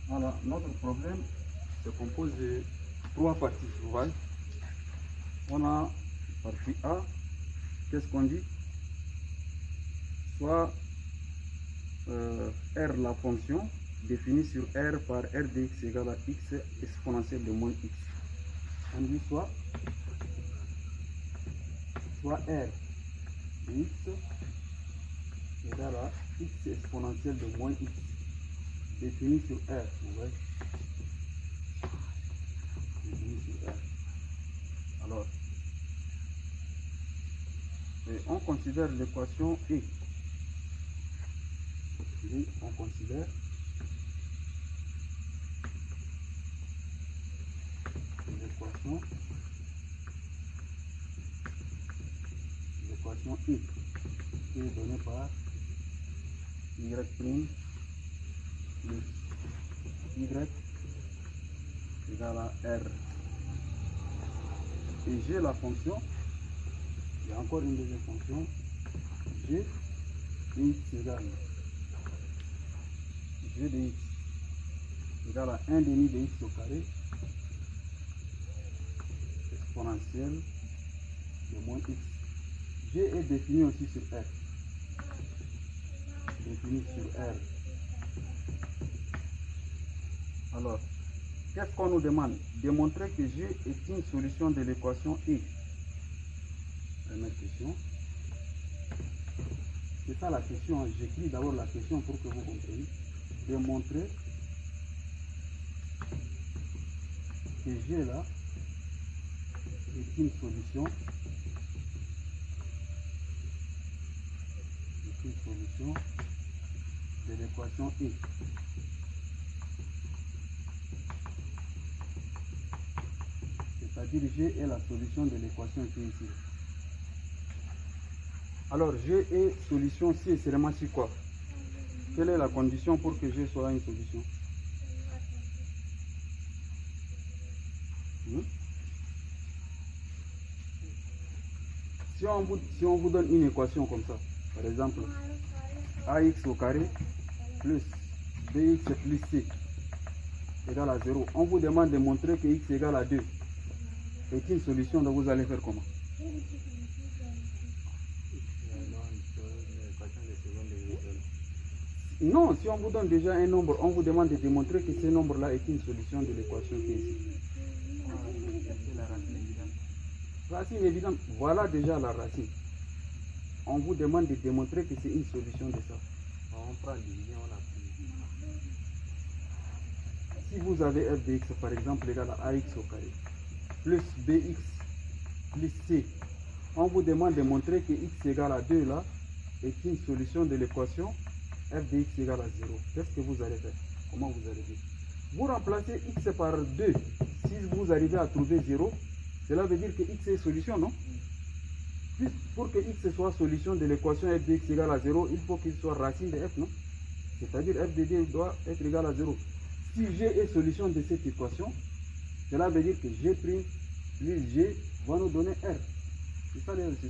Voilà, notre problème se compose de 3 parties, vous voyez. On a partie A, qu'est-ce qu'on dit? Soit R la fonction définie sur R par R de x égale à x exponentielle de moins x. On dit soit R de x égale à x exponentielle de moins x définie sur R, vous voyez. Définie sur R. Alors, on considère l'équation E. Et on considère l'équation E qui est donnée par y' plus y égale à R. Et j'ai la fonction, il y a encore une deuxième fonction, g de x égale g de x égale à 1 demi de x au carré exponentielle de moins x. G est défini aussi sur R. Défini sur R. Alors, qu'est-ce qu'on nous demande? Démontrer que G est une solution de l'équation E. Première question. C'est ça la question. J'écris d'abord la question pour que vous compreniez. Démontrer que G là est une solution de l'équation E. C'est-à-dire G est la solution de l'équation qui est ici. Alors G est solution si et seulement si quoi? Quelle est la condition pour que G soit une solution? Si on vous donne une équation comme ça, par exemple ax au carré plus bx plus c égale à 0, on vous demande de montrer que x égale à 2 est une solution, donc vous allez faire comment? Non, si on vous donne déjà un nombre, on vous demande de démontrer que ce nombre-là est une solution de l'équation qui est ici. Racine évidente, voilà déjà la racine. On vous demande de démontrer que c'est une solution de ça. On prend division, on applique. Si vous avez f de x par exemple égal à ax au carré plus bx plus c, on vous demande de montrer que x égale à 2 là est une solution de l'équation f de x égale à 0. Qu'est-ce que vous allez faire? Comment vous allez dire? Vous remplacez x par 2. Si vous arrivez à trouver 0, cela veut dire que x est solution, non? Pour que x soit solution de l'équation f de x égale à 0, il faut qu'il soit racine de f, non? C'est-à-dire f de d doit être égal à 0. Si g est solution de cette équation, cela veut dire que g' plus g va nous donner r. C'est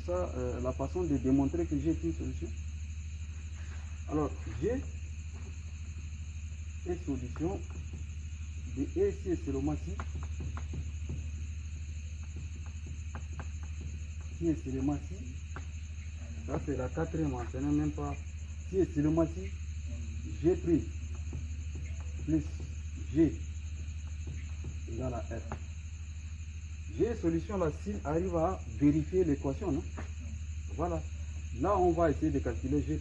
ça la façon de démontrer que g est une solution. Alors, g est solution de E si et seulement si. Si et seulement si. Ça c'est la quatrième, ce n'est même pas. Si et seulement si. G' plus g égale à f. G est solution là s'il arrive à vérifier l'équation, non? Voilà. Là on va essayer de calculer g'.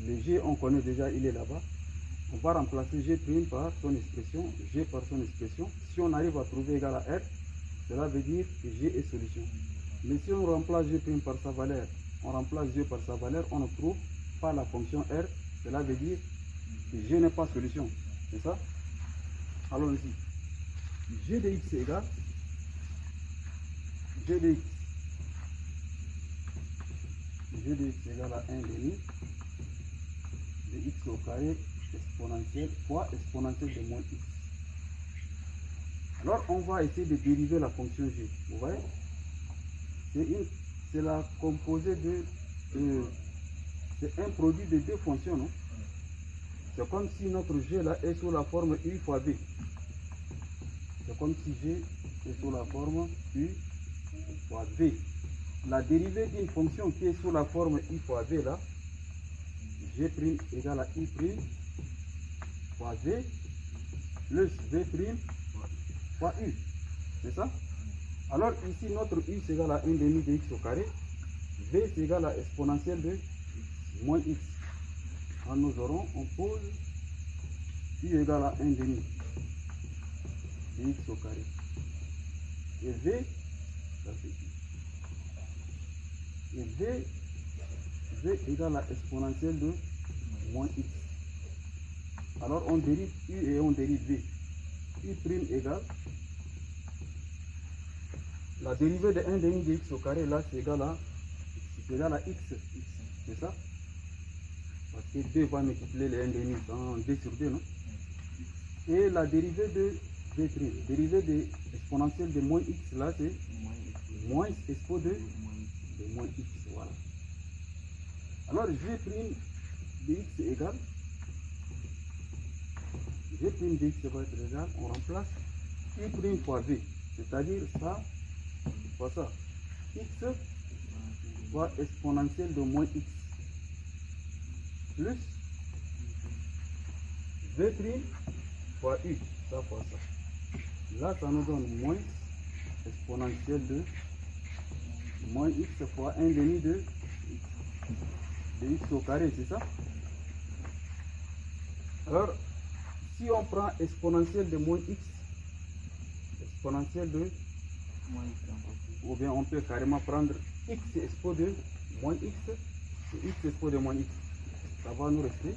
Le g on connaît déjà, il est là-bas. On va remplacer g' par son expression, g par son expression. Si on arrive à trouver égal à r, cela veut dire que g est solution. Mais si on remplace g' par sa valeur, on remplace g par sa valeur, on ne trouve pas la fonction r, cela veut dire que g n'est pas solution. C'est ça? Allons ici. G de x égale g de x égale à 1 demi de x au carré exponentielle fois exponentielle de moins x. Alors on va essayer de dériver la fonction g. Vous voyez? C'est la composée de c'est un produit de deux fonctions, non? C'est comme si notre G là est sous la forme U fois B. C'est comme si G est sous la forme U fois V. La dérivée d'une fonction qui est sous la forme I fois V là, G' égale à I' fois V plus V' fois U. C'est ça? Alors ici, notre U c'est égal à 1 demi de x au carré. V c'est égal à exponentielle de moins x. Alors nous aurons, on pose U égale à 1 demi de x au carré. Et V, ça c'est I. Et V égale à exponentielle de moins x. Alors on dérive U et on dérive V. U' égale, la dérivée de 1 demi de x au carré là c'est égal à x. C'est ça? Parce que 2 va multiplier les 1 demi dans 2 sur 2, non? Et la dérivée de V', dérivée de exponentielle de moins x là c'est moins expo de moins x. Voilà. Alors G' de x égale, G' de x va être égal, on remplace U' fois V, c'est-à-dire ça fois ça. X fois exponentielle de moins x plus V' fois U, ça fois ça. Là, ça nous donne moins exponentielle de moins x fois 1 demi de x au carré, c'est ça? Alors, si on prend exponentielle de moins x, exponentielle de moins x, ou bien on peut carrément prendre x expo de moins x, et x expo de moins x, ça va nous rester.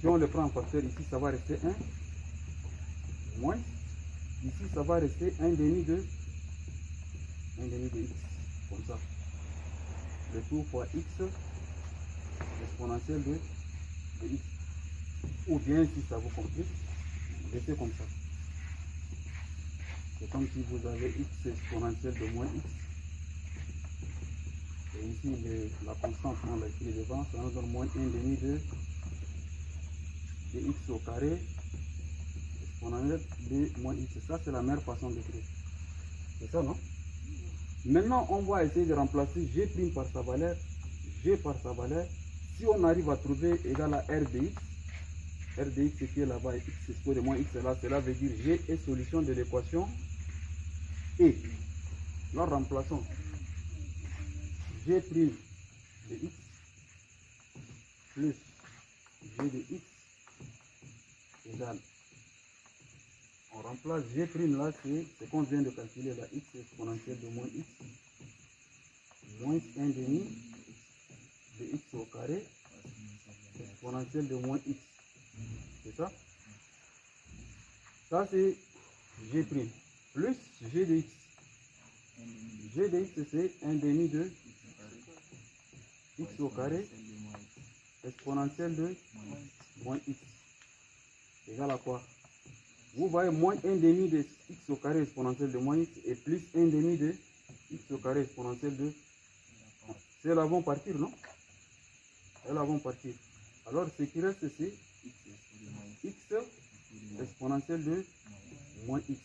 Si on le prend en facteur ici, ça va rester 1 moins, ici ça va rester 1 demi de x, comme ça. Le tout fois x exponentielle de x. Ou bien si ça vous complique, laissez comme ça. C'est comme si vous avez x exponentielle de moins x. Et ici la constante, on l'a écrit devant, ça nous donne moins 1 demi de x au carré exponentielle de moins x. Ça c'est la meilleure façon d'écrire. C'est ça, non? Maintenant on va essayer de remplacer G' par sa valeur, G par sa valeur. Si on arrive à trouver égal à R de x, R de x qui est là-bas, x expo de moins x là, cela veut dire G est solution de l'équation E. Là remplaçons G' de x plus G de x égale, on remplace G' là, c'est ce qu'on vient de calculer là, x exponentielle de moins x, moins 1 demi de x au carré, exponentielle de moins x. C'est ça? Ça c'est G' plus G de x. G de x c'est 1 demi de x au carré, exponentielle de moins x. Égal à quoi? Vous voyez moins 1 demi de x au carré exponentielle de moins x et plus 1 demi de x au carré exponentielle de... C'est elles vont partir, non? Elles vont partir. Alors ce qui reste c'est x exponentielle de moins x.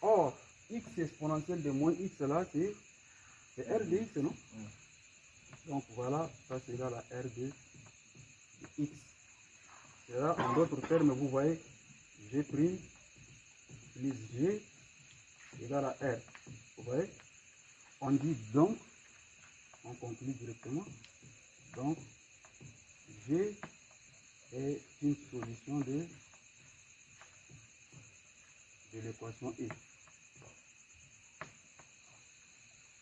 Or, x exponentielle de moins x là c'est R de x, non? Donc voilà, ça c'est égal à R de x. Et là, en d'autres termes, vous voyez, G' plus G égale à R. Vous voyez? On dit donc, on conclut directement. Donc, G est une solution de l'équation E.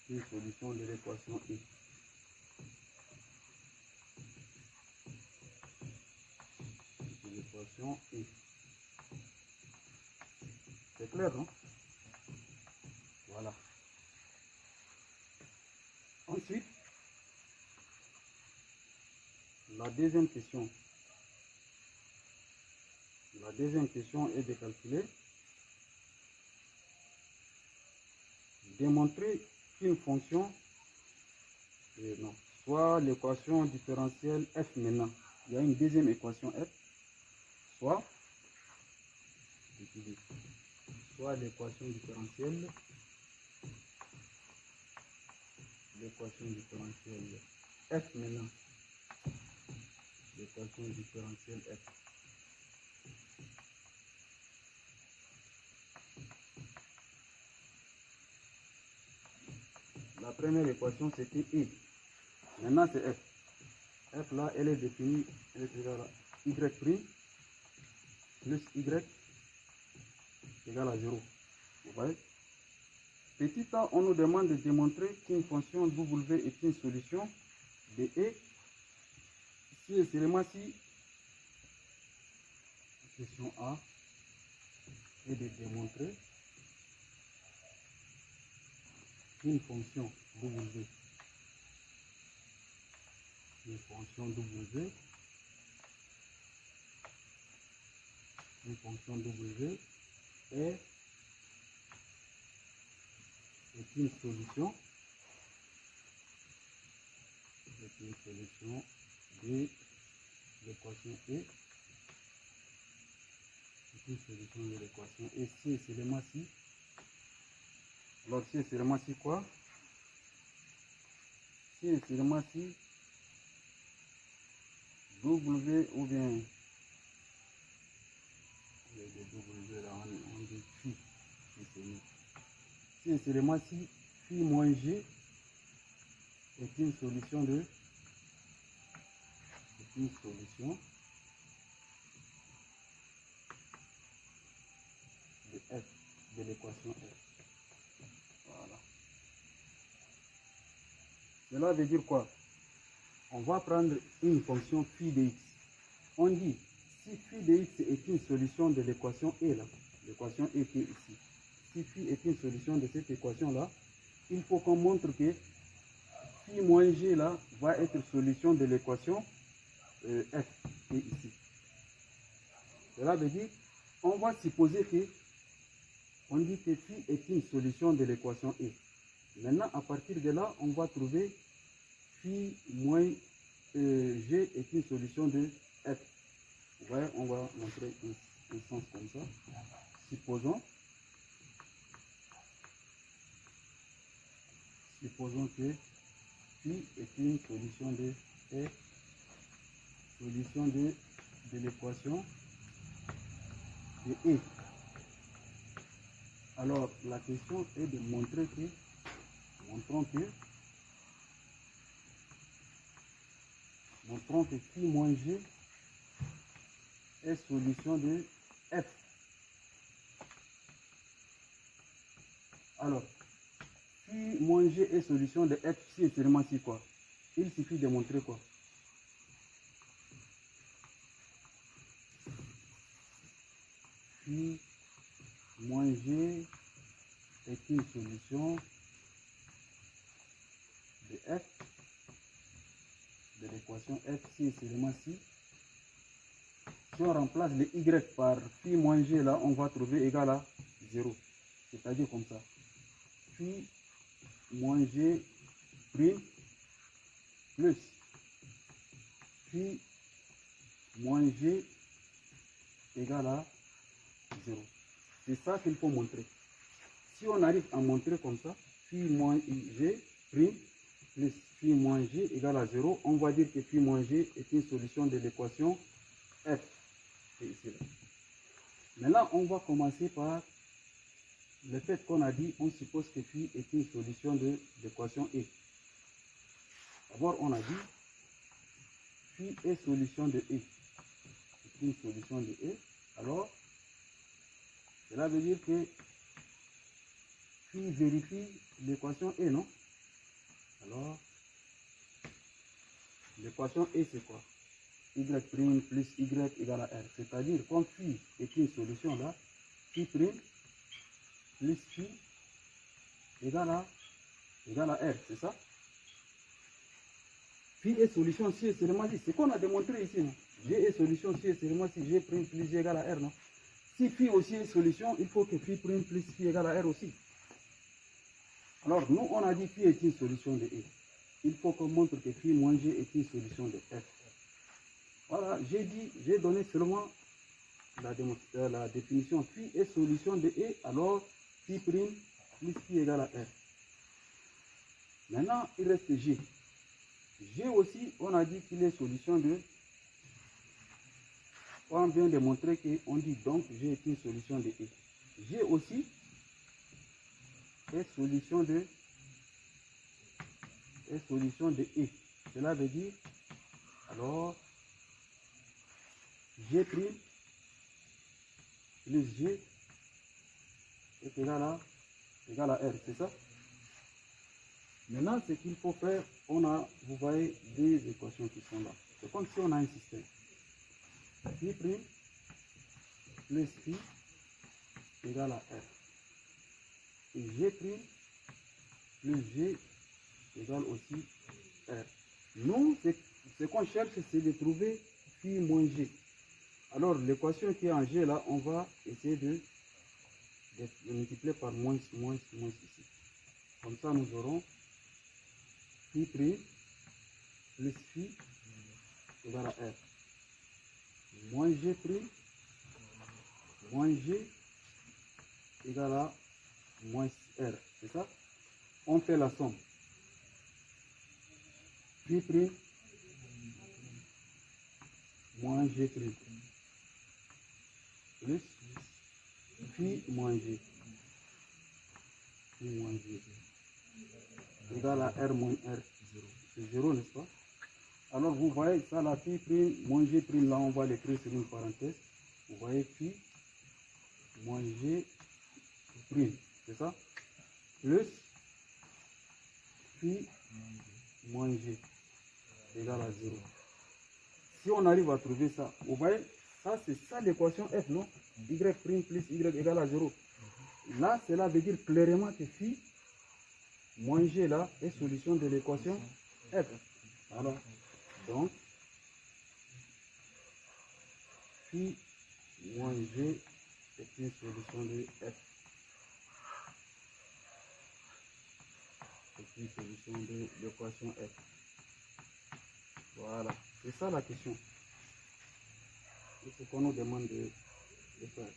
Une solution de l'équation E. L'équation E. C'est clair, non? Voilà. Ensuite, la deuxième question. La deuxième question est de calculer, démontrer qu'une fonction, soit l'équation différentielle f maintenant, il y a une deuxième équation f, soit l'équation différentielle f maintenant, l'équation différentielle f. La première équation c'était E. Maintenant c'est F. F là, elle est définie, elle est égale à Y' plus Y égale à 0. Vous voyez? Petit a, on nous demande de démontrer qu'une fonction W est une solution de E si et seulement si, question A est de démontrer qu'une fonction W est une solution de l'équation E. C'est une solution de l'équation E si et seulement si. Alors si et seulement si quoi? Si et seulement si W ou bien W là on dit phi. Si et seulement si phi moins G est une solution de F, de l'équation F. Voilà. Cela veut dire quoi? On va prendre une fonction phi de x. On dit, si phi de x est une solution de l'équation E là, l'équation E qui est ici, si phi est une solution de cette équation là, il faut qu'on montre que phi moins g là va être solution de l'équation f qui est ici. Cela veut dire, on va supposer que, on dit que phi est une solution de l'équation E. Maintenant, à partir de là, on va trouver phi moins g est une solution de f. Vous voyez, on va montrer un sens comme ça. Supposons que phi est une solution de f, solution de l'équation de E. Alors, la question est de montrer que, montrons que phi moins g est solution de f. Alors, phi moins g est solution de f si et seulement si quoi? Il suffit de montrer quoi? Phi moins g est une solution de f, de l'équation f si et seulement si. Si on remplace le y par phi moins g là, on va trouver égal à 0. C'est-à-dire comme ça. Phi moins g prime plus phi moins g égale à 0. C'est ça qu'il faut montrer. Si on arrive à montrer comme ça, phi moins g prime plus phi moins g égale à 0, on va dire que phi moins g est une solution de l'équation f. C'est ici là. Maintenant, on va commencer par le fait qu'on a dit, on suppose que phi est une solution de l'équation E. D'abord, on a dit phi est solution de E. C'est une solution de E. Alors, cela veut dire que phi vérifie l'équation E, non? Alors, l'équation E, c'est quoi? Y' plus Y égale à R. C'est-à-dire, comme phi est une solution là, phi prime plus phi égale à R, c'est ça? Phi est solution si et seulement si. C'est ce qu'on a démontré ici, non? G est solution si et seulement si G prime plus G égale à R, non? Si phi aussi est solution, il faut que phi prime plus phi égale à R aussi. Alors, nous, on a dit phi est une solution de E. Il faut qu'on montre que phi moins G est une solution de F. Voilà, j'ai donné seulement la définition phi est solution de E, alors phi prime plus phi égale à R. Maintenant, il reste G. G aussi, on a dit qu'il est solution de... On vient de montrer qu'on dit donc G est une solution de E. G aussi est solution de E. Cela veut dire, alors, G' plus G est égal à R, c'est ça? Maintenant, ce qu'il faut faire, vous voyez des équations qui sont là. C'est comme si on a un système. Phi prime plus phi égale à R. Et G prime plus G égale aussi R. Nous, ce qu'on cherche, c'est de trouver phi moins G. Alors, l'équation qui est en G là, on va essayer de multiplier par moins ici. Comme ça, nous aurons phi prime plus phi égale à R. Moins G prime moins G égale à moins R. C'est ça? On fait la somme. Phi prime moins G prime plus phi moins G. Phi moins G égale à R moins R. C'est 0, n'est-ce pas? Alors vous voyez ça, la phi prime moins G prime, là on va l'écrire sur une parenthèse. Vous voyez phi moins G prime, c'est ça? Plus phi moins G égale à 0. Si on arrive à trouver ça, vous voyez, ça c'est ça l'équation F, non? Y prime plus Y égale à 0. Là, cela veut dire clairement que phi moins G là est solution de l'équation F. Voilà. Donc, phi moins G est une solution de F. C'est une solution de l'équation F. Voilà. C'est ça la question. C'est ce qu'on nous demande de faire.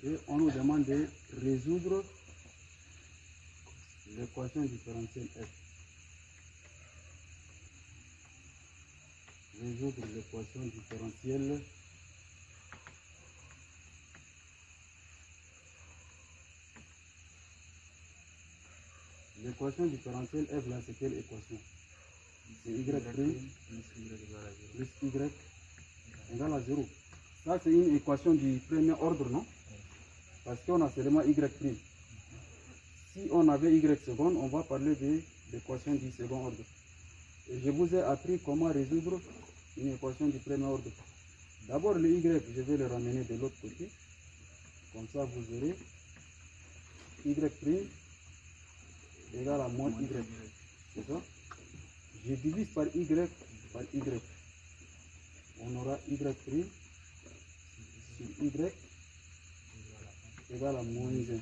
Et on nous demande de résoudre l'équation différentielle F. Résoudre l'équation différentielle F là, c'est quelle équation? C'est Y prime plus Y égale à 0. Ça, c'est une équation du premier ordre, non? Parce qu'on a seulement Y prime. Si on avait Y seconde, on va parler de l'équation du second ordre. Et je vous ai appris comment résoudre une équation du premier ordre. D'abord, le Y, je vais le ramener de l'autre côté. Comme ça, vous aurez Y prime égale à moins Y. C'est ça? Je divise par Y. On aura Y prime sur Y égale à moins 1.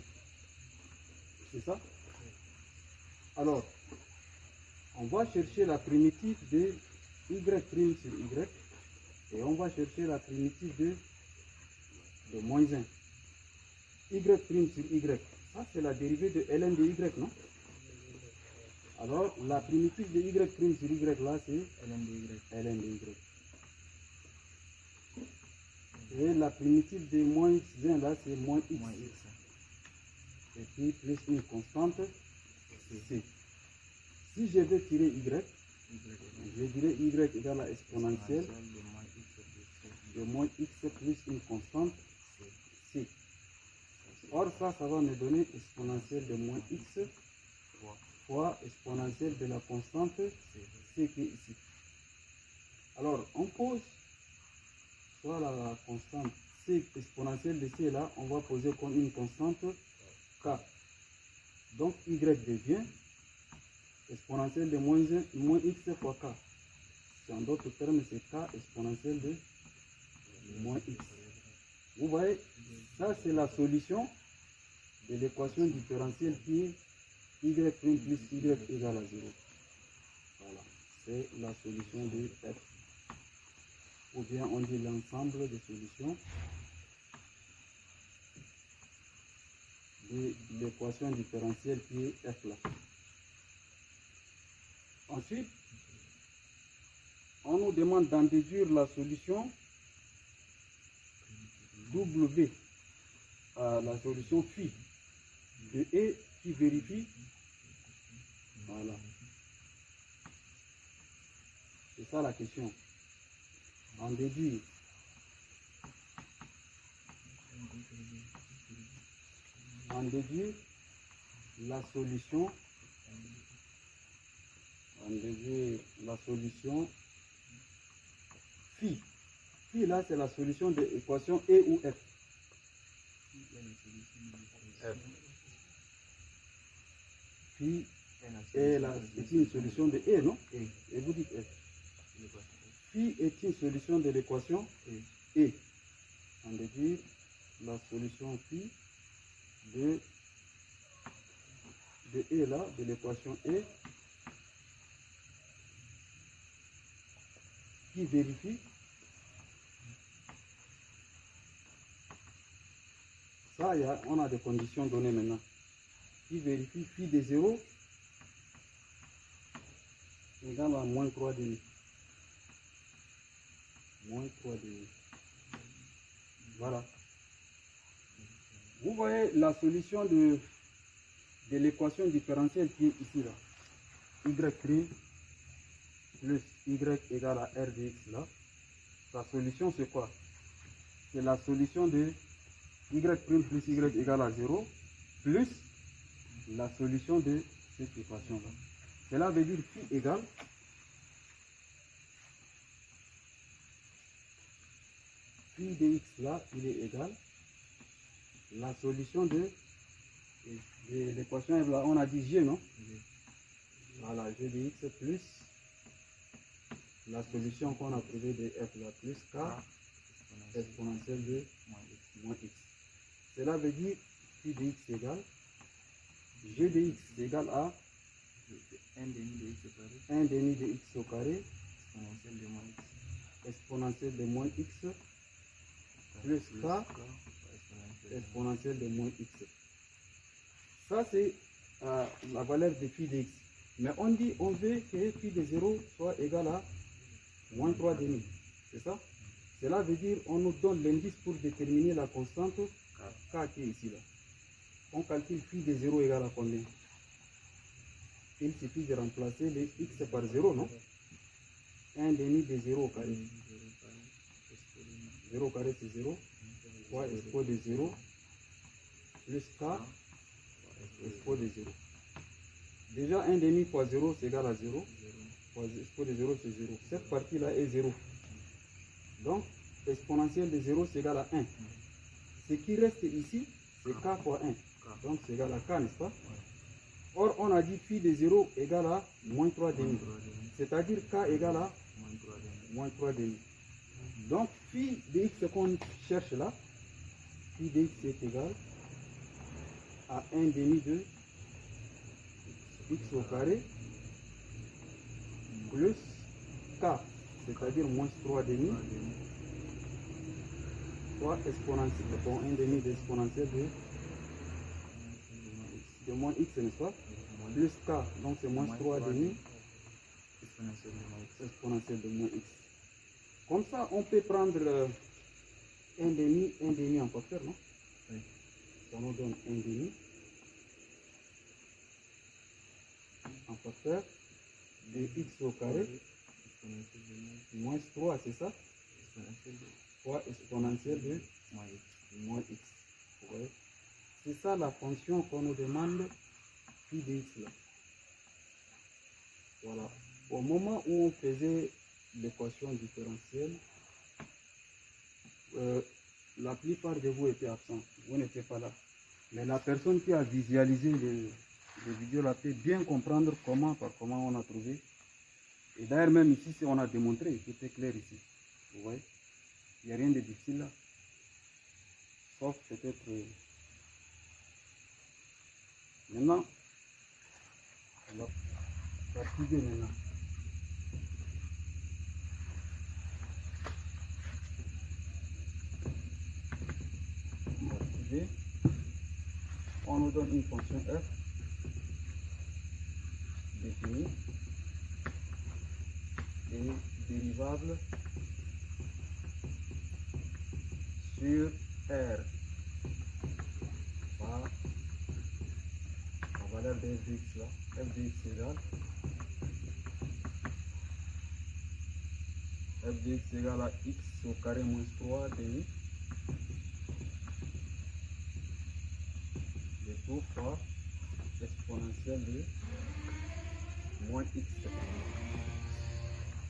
C'est ça? Alors, on va chercher la primitive de Y prime sur Y et on va chercher la primitive de moins 1. Y prime sur Y, ça c'est la dérivée de ln de Y, non? Alors, la primitive de Y prime sur Y là, c'est ln de Y. Et la primitive de moins 1 là, c'est moins X. Et puis plus une constante, C. Si je veux tirer Y, je dirais Y égale à exponentielle de moins X plus une constante, C. Or ça va me donner exponentielle de moins X fois exponentielle de la constante C qui est ici. Alors on pose soit la constante C exponentielle de C là, on va poser comme une constante K. Donc Y devient exponentielle de moins x fois k. En d'autres termes, c'est k exponentielle de moins x. Vous voyez, ça c'est la solution de l'équation différentielle qui est y' plus y égale à 0. Voilà, c'est la solution de f. Ou bien on dit l'ensemble des solutions de l'équation différentielle qui est f là. Ensuite, on nous demande d'en déduire la solution W, la solution phi de E qui vérifie. Voilà. C'est ça la question. En déduire la solution phi. Phi là c'est la solution de l'équation E ou F. Phi est une solution de E, non? Et vous dites F. Phi est une solution de l'équation E. On déduit la solution phi de E là, de l'équation E, qui vérifie ça, on a des conditions données maintenant. Qui vérifie phi de 0 égale à moins 3 demi. Moins 3 demi. Voilà. Vous voyez la solution de l'équation différentielle qui est ici là. Y' plus y égale à r de x là. Sa solution c'est quoi? C'est la solution de y' plus y égale à 0 plus la solution de cette équation là. Cela veut dire phi égale phi de x là, il est égal la solution de l'équation là, on a dit g, non? Voilà, g de x plus la solution qu'on a trouvée de f là, plus k exponentielle de moins x. Cela veut dire phi de x égale g de x égale à 1 demi de x au carré exponentielle de moins x plus k exponentielle de moins x. Ça c'est la valeur de phi de x. Mais on veut que phi de 0 soit égal à moins 3 demi. C'est ça? Cela veut dire on nous donne l'indice pour déterminer la constante k qui est ici là. On calcule phi de 0 égale à combien? Il suffit de remplacer les x par 0, non? 1 demi de 0 au carré. 0 au carré c'est 0. Fois expo de 0 plus k expo de 0. Déjà 1 demi fois 0 c'est égal à 0. Fois expo de 0 c'est 0. Cette partie là est 0. Donc exponentielle de 0 c'est égal à 1. Ce qui reste ici c'est k fois 1. Donc c'est égal à k, n'est-ce pas? Or on a dit phi de 0 égale à moins 3 demi. C'est-à-dire k égale à moins 3 demi. Donc phi de x qu'on cherche là, phi de x est égal à 1 demi de x au carré plus k, c'est-à-dire moins 3 demi, fois exponentielle, bon, 1 demi d'exponentielle de moins x, n'est-ce pas? Plus k, donc c'est moins 3 demi exponentielle de moins x. Comme ça, on peut prendre 1 demi en facteur, non? Oui. Ça nous donne 1 demi en facteur de x au carré moins 3, c'est ça? Fois exponentielle de moins x. Ouais. C'est ça la fonction qu'on nous demande phi de x là. Voilà. Au moment où on faisait l'équation différentielle, la plupart de vous étaient absents, vous n'étiez pas là. Mais la personne qui a visualisé des vidéos là peut bien comprendre par comment on a trouvé. Et d'ailleurs même ici, si on a démontré, tout est clair ici. Vous voyez, il n'y a rien de difficile là. Sauf peut-être... Maintenant, on va pratiquer maintenant. On nous donne une fonction f définie et dérivable sur R par la valeur de f de x là, f de x égale à x au carré moins 3 demi de tout fois exponentielle de moins x.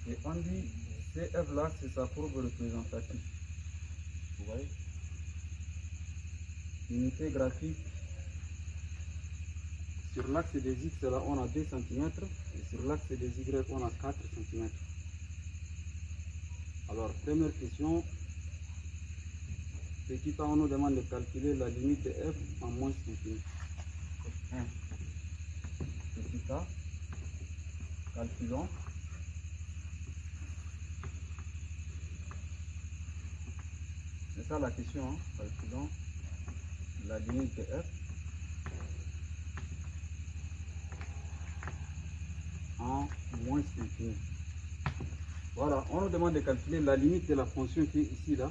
Et on dit CF là, c'est sa courbe représentative. Vous voyez? Unité graphique. Sur l'axe des x là, on a 2 cm. Et sur l'axe des y, on a 4 cm. Alors, première question. Petit a, on nous demande de calculer la limite de f en moins infini. 1. Petit a, calculons. C'est ça la question, hein? Calculons la limite de f en moins infini. Voilà, on nous demande de calculer la limite de la fonction qui est ici, là,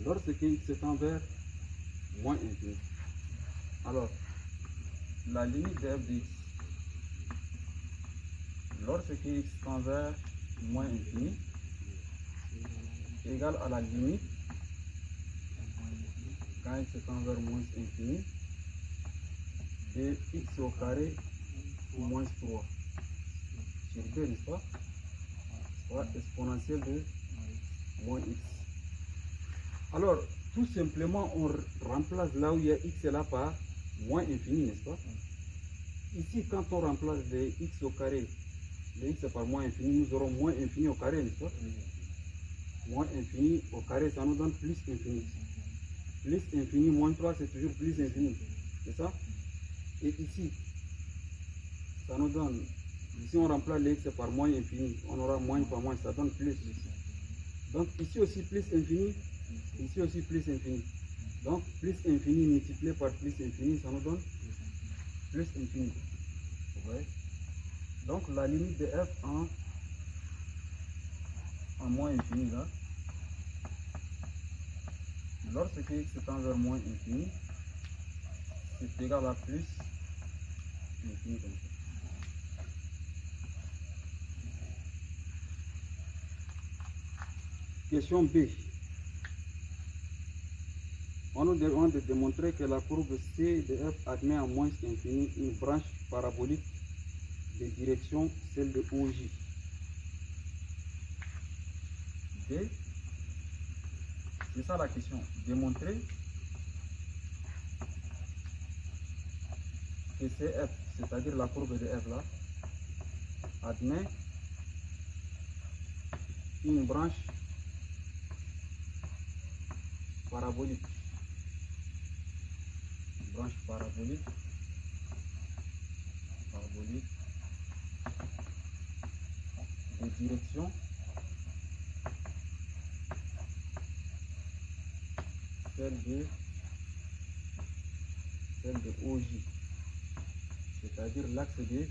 lorsque x tend vers moins infini. Alors, la limite de f de x, lorsque x tend vers moins infini, égale à la limite, quand x tend vers moins infini, de x au carré moins 3 sur 2, n'est-ce pas? Soit exponentielle de moins x. Alors, tout simplement, on remplace là où il y a x là par moins infini, n'est-ce pas? Ici, quand on remplace les x au carré, les x par moins infini, nous aurons moins infini au carré, n'est-ce pas? Moins infini au carré, ça nous donne plus infini. Plus infini, moins 3, c'est toujours plus infini. C'est ça? Et ici, ça nous donne, ici on remplace les x par moins infini, on aura moins par moins, ça donne plus. Donc ici aussi plus infini, ici aussi plus infini. Donc plus infini multiplié par plus infini, ça nous donne plus infini. Vous voyez? Donc la limite de f en moins infini là, lorsque x tend vers moins infini, c'est égal à plus infini comme ça. Question B. On nous demande de démontrer que la courbe C de f admet en moins infini une branche parabolique de direction, celle de OJ. B. C'est ça la question. Démontrer que CF, c'est-à-dire la courbe de f là, admet une branche parabolique. Branche parabolique de direction celle de OJ, c'est-à-dire l'axe des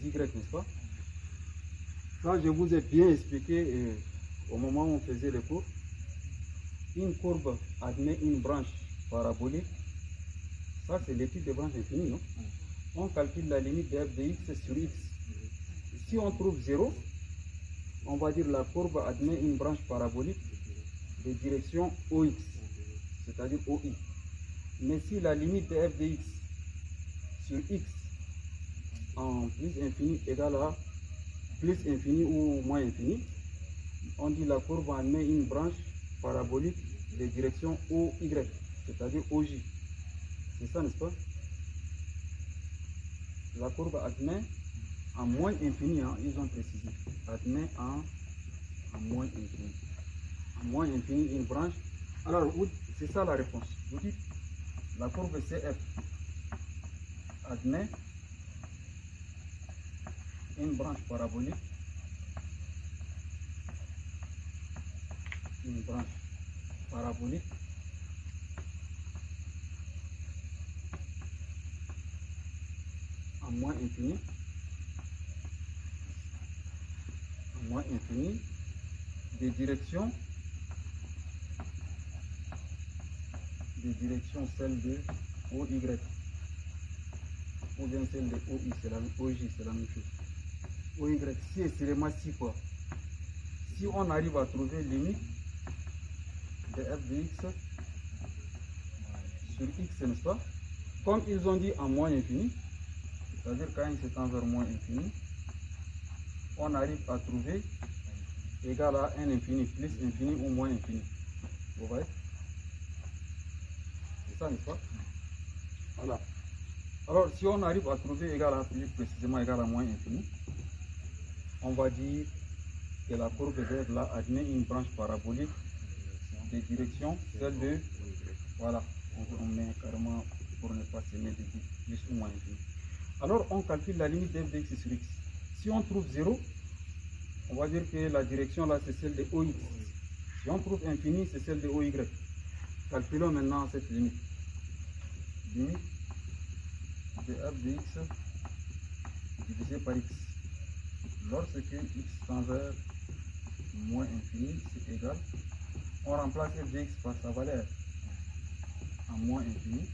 Y, n'est-ce pas? Ça, je vous ai bien expliqué au moment où on faisait le cours. Une courbe admet une branche parabolique. Ça, c'est l'étude de branche infinie, non? On calcule la limite de f de x sur x. Si on trouve 0, on va dire la courbe admet une branche parabolique de direction OX, c'est-à-dire OI. Mais si la limite de f de x sur x en plus infini égale à plus infini ou moins infini, on dit la courbe admet une branche parabolique de direction OY, c'est-à-dire OJ. C'est ça, n'est-ce pas? la courbe admet en moins infini, hein, ils ont précisé, admet en moins infini. En moins infini, une branche. Alors, c'est ça la réponse. Vous dites, la courbe CF admet une branche parabolique, en moins infini, des directions celle de OY ou bien celle de OI, c'est la même chose. OY, si et seulement si quoi. Si on arrive à trouver limite de f de x sur x, n'est-ce pas? Comme ils ont dit en moins infini, c'est-à-dire quand il s'étend vers moins infini, on arrive à trouver égal à n infini plus infini ou moins infini. Vous voyez? C'est ça, n'est-ce pas? Voilà. Alors, si on arrive à trouver égal à plus précisément égal à moins infini, on va dire que la courbe de là admet une branche parabolique de direction, celle de, voilà, on met carrément pour ne pas se mettre de plus ou moins infini. Alors, on calcule la limite de f de x sur x. Si on trouve 0, on va dire que la direction là c'est celle de OX. Si on trouve infini, c'est celle de OY. Calculons maintenant cette limite. Limite de f de x divisé par x. Lorsque x tend vers moins infini, c'est égal. On remplace f de x par sa valeur en moins infini.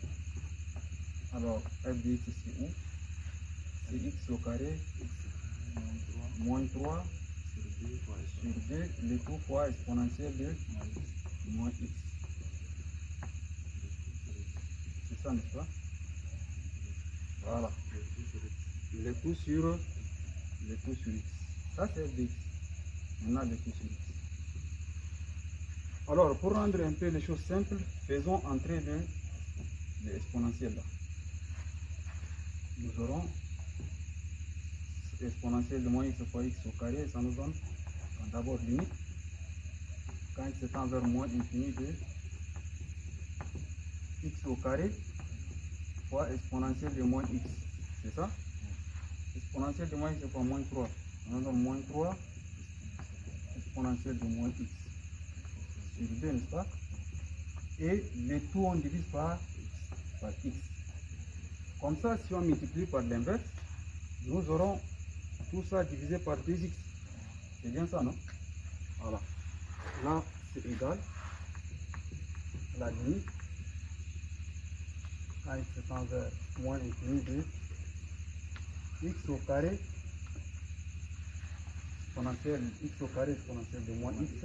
Alors f de x c'est où? C'est x au carré moins 3 sur 2, le tout fois exponentielle de moins x. C'est ça, n'est-ce pas? Voilà. Le tout sur x. Ça c'est f de x. Maintenant le tout sur x. Alors pour rendre un peu les choses simples, faisons entrer l'exponentiel là. Nous aurons exponentielle de moins x fois x au carré, ça nous donne d'abord limite quand il s'étend vers moins infini de x au carré fois exponentielle de moins x, c'est ça? Exponentielle de moins x fois moins 3, on a donc moins 3 exponentielle de moins x sur 2, n'est-ce pas? Et le tout on divise par x. Comme ça, si on multiplie par l'inverse, nous aurons tout ça divisé par 2x. C'est bien ça, non? Voilà. Là, c'est égal à la limite quand il s'étend vers moins infini de x au carré exponentielle x au carré exponentielle de moins x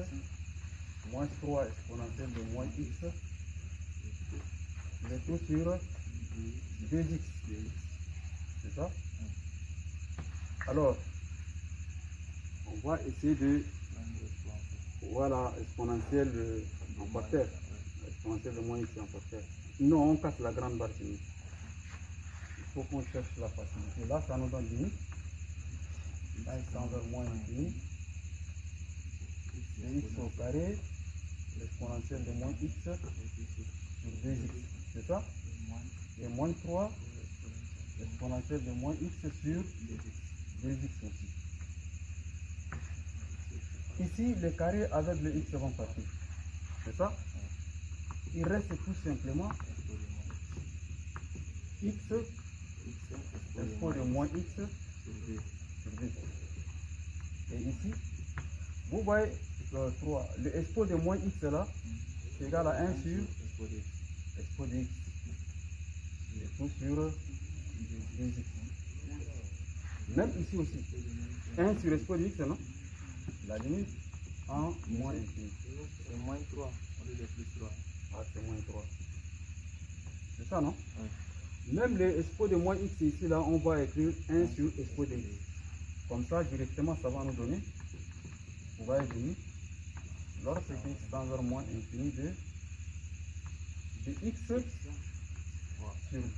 moins 3 exponentielle de moins x le tout sur 2x. C'est ça? Alors, on va essayer de, voilà, exponentielle en facteur, exponentielle de moins x en facteur. Non, on casse la grande barre chimique. Il faut qu'on cherche la facilité. Là, ça nous donne limite. Là, il s'en vers moins infini. X au carré, l'exponentielle de moins x sur 2x. C'est ça? Et moins 3, exponentielle de moins x sur 2x aussi. Ici, le carré avec le x vont partir. C'est ça? Il reste tout simplement x, expo de moins x sur 2. Et ici, vous voyez 3. Le expo de moins x là, c'est égal à 1 sur expo de x. Et tout sur 2x. Même ici aussi. 1 sur expo de x, non? La limite en moins infini. C'est moins 3, on dit le plus 3. Ah, c'est moins 3. C'est ça, non? Oui. Même le expo de moins x ici, là, on va écrire 1 sur expo de x. Comme ça, directement, ça va nous donner. Vous voyez venir. Lorsque x tend vers moins infini de x sur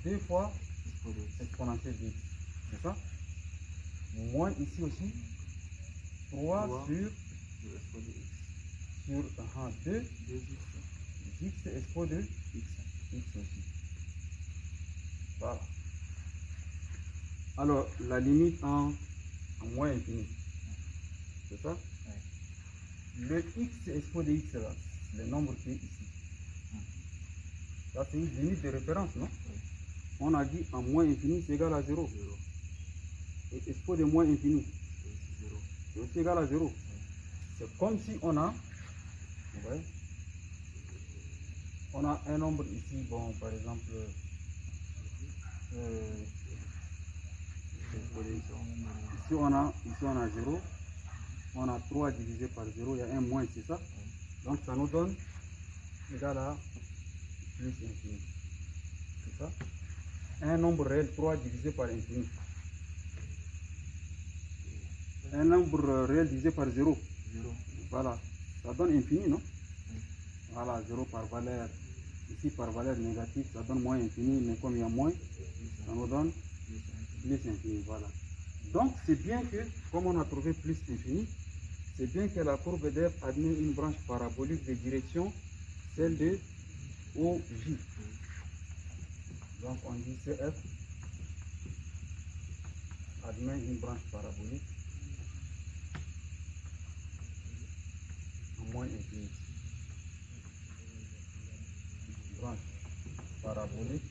2 fois exponentielle de x. ça. Moins ici aussi. 3 3 sur, Le expo de x. sur 2 2x. x expo de X. x aussi. Voilà. Alors, la limite en moins infini. C'est ça? Ouais. Le x expo de x là, le nombre qui est ici. Ça, c'est une limite de référence, non? Oui. On a dit en moins infini, c'est égal à 0. 0. Et expo de moins infini, C'est 0. c'est aussi égal à 0. C'est comme si on a, vous voyez, on a un nombre ici, bon, par exemple, ici on a 0, on a 3 divisé par 0, il y a un moins, c'est ça? Donc ça nous donne égal à plus infini. C'est ça? Un nombre réel, 3 divisé par infini. Un nombre réel divisé par 0. 0. Voilà. Ça donne infini, non? Voilà, 0 par valeur. Ici par valeur négative, ça donne moins infini, mais comme il y a moins, ça nous donne plus infini. Voilà. Donc c'est bien que, comme on a trouvé plus infini, c'est bien que la courbe d'F admet une branche parabolique de direction, celle de OJ. Donc on dit CF admet une branche parabolique en moins infini. Branche parabolique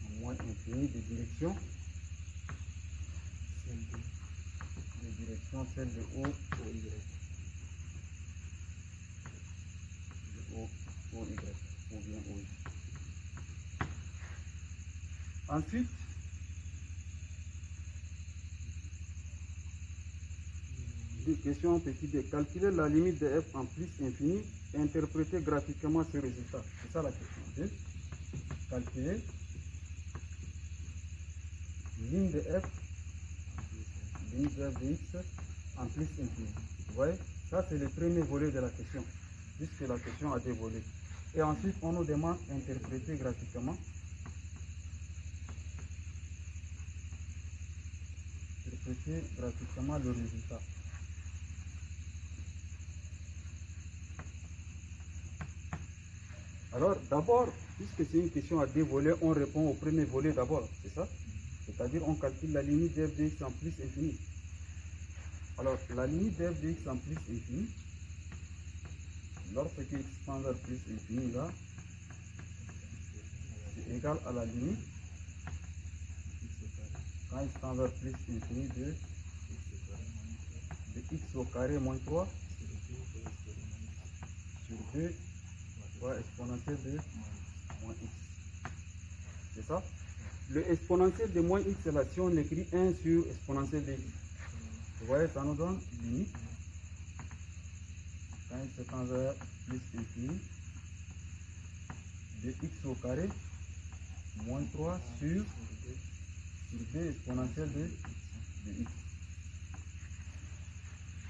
en moins infini de direction, celle de O, OY. Ou bien OY. Ensuite, question petit de calculer la limite de f en plus infini et interpréter graphiquement ce résultat. C'est ça la question. Calculer ligne de f de x en plus infini. Vous voyez, ça c'est le premier volet de la question, puisque la question a deux volets. Et ensuite, on nous demande d'interpréter graphiquement. Interpréter graphiquement le résultat. Alors, d'abord, puisque c'est une question à deux volets, on répond au premier volet d'abord, c'est ça? C'est-à-dire, on calcule la limite de f de x en plus infini. Alors, la limite de f de x en plus infini, lorsque x tend vers plus infini, là, c'est égal à la limite, quand x tend vers plus infini de x au carré moins 3 sur 2 fois exponentielle de moins x. C'est ça? Le exponentiel de moins x, là, si on écrit 1 sur exponentielle de x, vous voyez, ça nous donne limite quand x tend vers plus infini de x au carré moins 3 sur 2 exponentielle de x.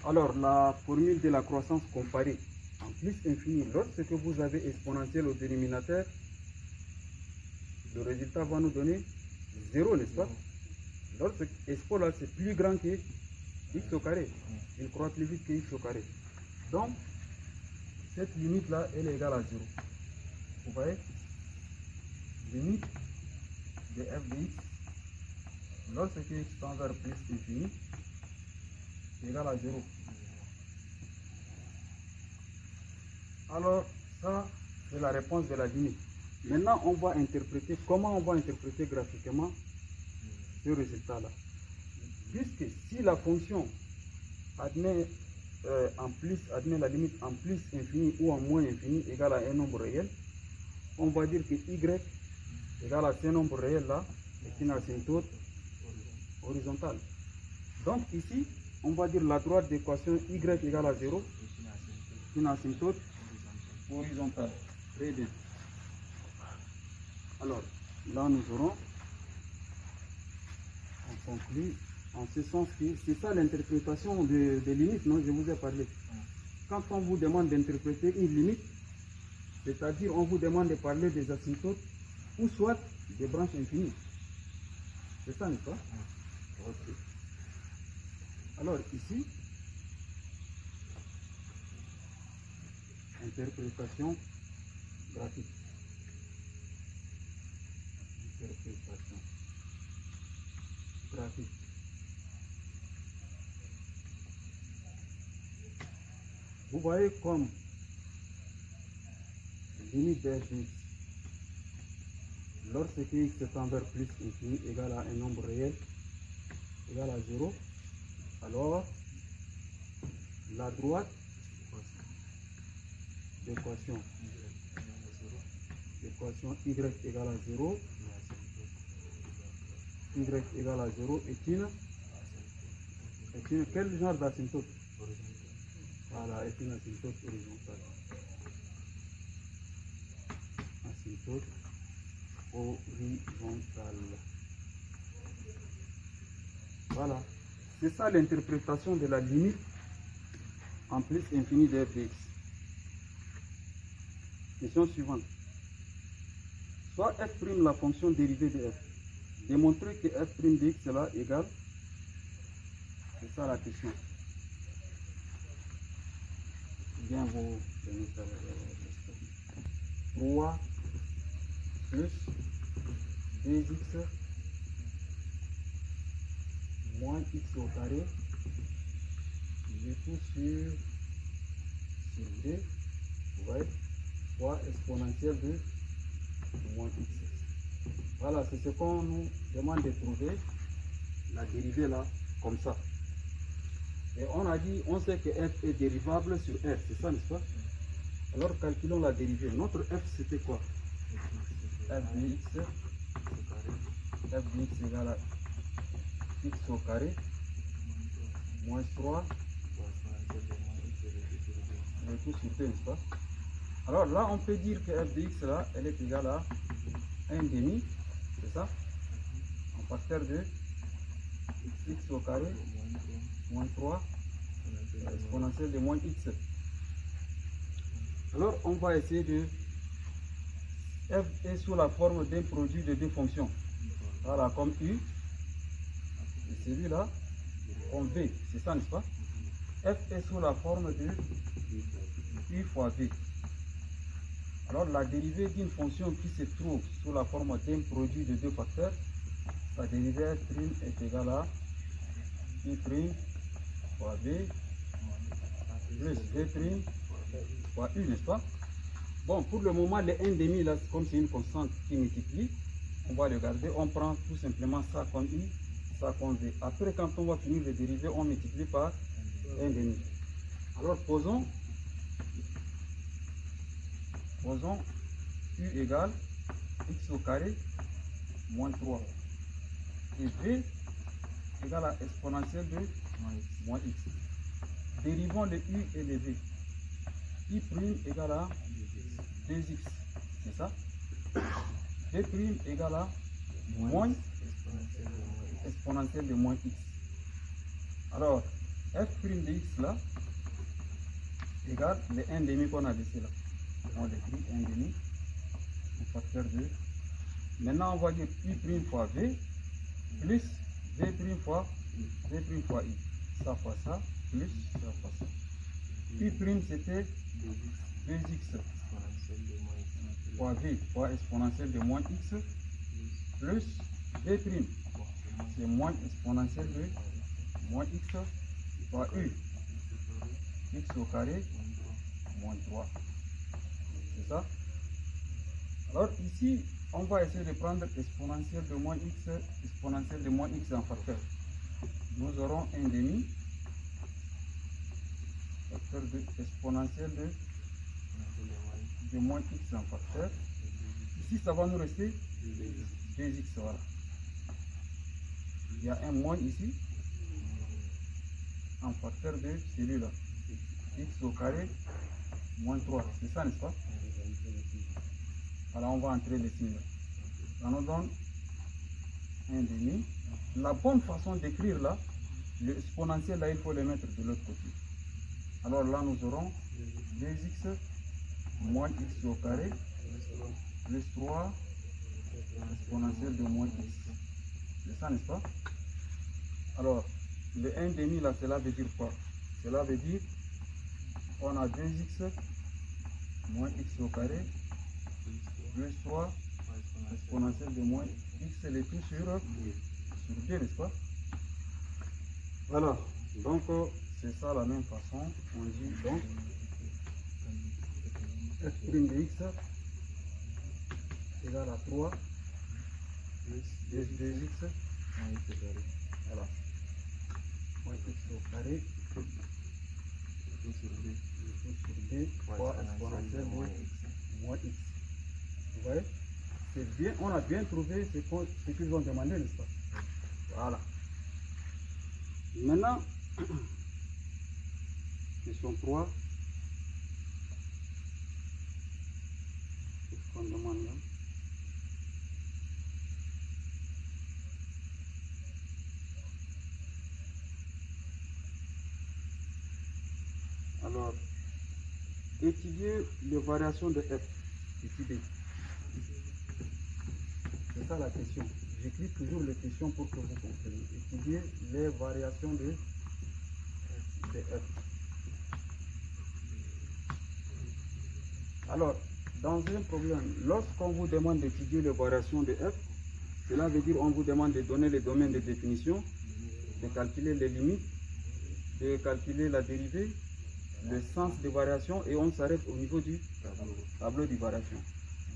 Alors, la formule de la croissance comparée en plus infini, lorsque vous avez exponentielle au dénominateur, le résultat va nous donner 0, n'est-ce pas? Lorsque expo là, c'est plus grand que x au carré. Il croît plus vite que x au carré. Donc, cette limite là, elle est égale à 0. Vous voyez? Limite de f de x, lorsque x tend vers plus infini, c'est égal à 0. Alors, ça, c'est la réponse de la limite. Maintenant, on va interpréter, comment on va interpréter graphiquement ce résultat-là. Puisque si la fonction admet, admet la limite en plus infini ou en moins infini égale à un nombre réel, on va dire que y égale à ce nombre réel là est une asymptote horizontale. Donc ici, on va dire la droite d'équation y égale à 0, une asymptote horizontale. Très bien. Alors, là nous aurons, on conclut en ce sens que c'est ça l'interprétation des limites, non? Je vous ai parlé. Quand on vous demande d'interpréter une limite, c'est-à-dire on vous demande de parler des asymptotes ou soit des branches infinies. C'est ça, n'est-ce pas? Ok. Alors ici, interprétation graphique. Interprétation graphique. Vous voyez comme limite de fx, lorsque x tend vers plus infini égale à un nombre réel égal à 0, alors la droite d'équation y égale à 0, y égale à 0 est une quel genre d'asymptote? Voilà, est une asymptote horizontale. Asymptote horizontale. Voilà. C'est ça l'interprétation de la limite en plus infini de f de x. Question suivante. Soit f' la fonction dérivée de f. Démontrer que f' de x là égale. C'est ça la question. Bien vous donner ça. 3 plus 2x moins x au carré, du tout sur 2, vous voyez, fois exponentielle de moins x. Voilà, c'est ce qu'on nous demande de trouver, la dérivée là, comme ça. Et on a dit, on sait que f est dérivable sur r, c'est ça, n'est-ce pas? Alors calculons la dérivée. Notre f c'était quoi? F de x égale à x au carré moins 3 le tout sur 2, n'est-ce pas? Alors là on peut dire que f de x là elle est égale à 1 demi, c'est ça, en facteur de x au carré moins 3 exponentielle de moins x. Alors on va essayer de f est sous la forme d'un produit de deux fonctions, voilà, comme u, et celui-là comme v, c'est ça, n'est-ce pas? F est sous la forme de u fois v. Alors la dérivée d'une fonction qui se trouve sous la forme d'un produit de deux facteurs, sa dérivée f' est égale à u' fois v plus v' fois u, n'est-ce pas? Bon, pour le moment, les 1,5 là, comme c'est une constante qui multiplie, on va le garder. On prend tout simplement ça comme u, ça comme v. Après, quand on va finir de dériver, on multiplie par 1,5. Alors, posons u égale x au carré moins 3. Et v égale à exponentielle de moins x. Dérivons le u et le v. I' égale à 2x, c'est ça? V' égale à moins exponentielle de moins x. Alors, f' de x là égale le 1,5 qu'on a laissé là. On l'écrit 1,5 en facteur de. Maintenant, on va dire u' fois v plus v' fois i. Ça fois ça plus ça fois ça. U' c'était 2x fois v fois exponentielle de moins x plus v', c'est moins exponentielle de moins x fois u, x au carré moins 3. C'est ça? Alors ici, on va essayer de prendre exponentielle de moins x en facteur. Nous aurons 1,5 facteur de exponentielle de moins x en facteur. Ici, ça va nous rester 2x, voilà. Il y a un moins ici en facteur de celui-là. X au carré moins 3. C'est ça, n'est-ce pas? Alors, on va entrer les signes. Ça nous donne 1,5. La bonne façon d'écrire là, le exponentiel là, il faut le mettre de l'autre côté. Alors là, nous aurons 2x moins x au carré plus 3 exponentielle de moins x. C'est ça, n'est-ce pas? Alors, le 1,5 là, cela veut dire quoi? Cela veut dire on a 2x moins x au carré plus 3 exponentielle de moins x, le tout sur 2, n'est-ce pas? Voilà, donc c'est ça la même façon. On dit donc f' de x égale à 3 plus 2x. Voilà. Moins x au carré Tout sur 2. sur 2 fois exponentielle de moins x. Vous voyez? C'est bien, on a bien trouvé ce qu'ils ont demandé, n'est-ce pas? Voilà. Maintenant, question 3. Qu'est-ce qu'on demande là? Alors, étudier les variations de f, ici B. C'est ça la question. J'écris toujours les questions pour que vous compreniez. Étudier les variations de f. Alors, dans un problème, lorsqu'on vous demande d'étudier les variations de f, cela veut dire qu'on vous demande de donner les domaines de définition, de calculer les limites, de calculer la dérivée, le sens des variations, et on s'arrête au niveau du tableau de variation.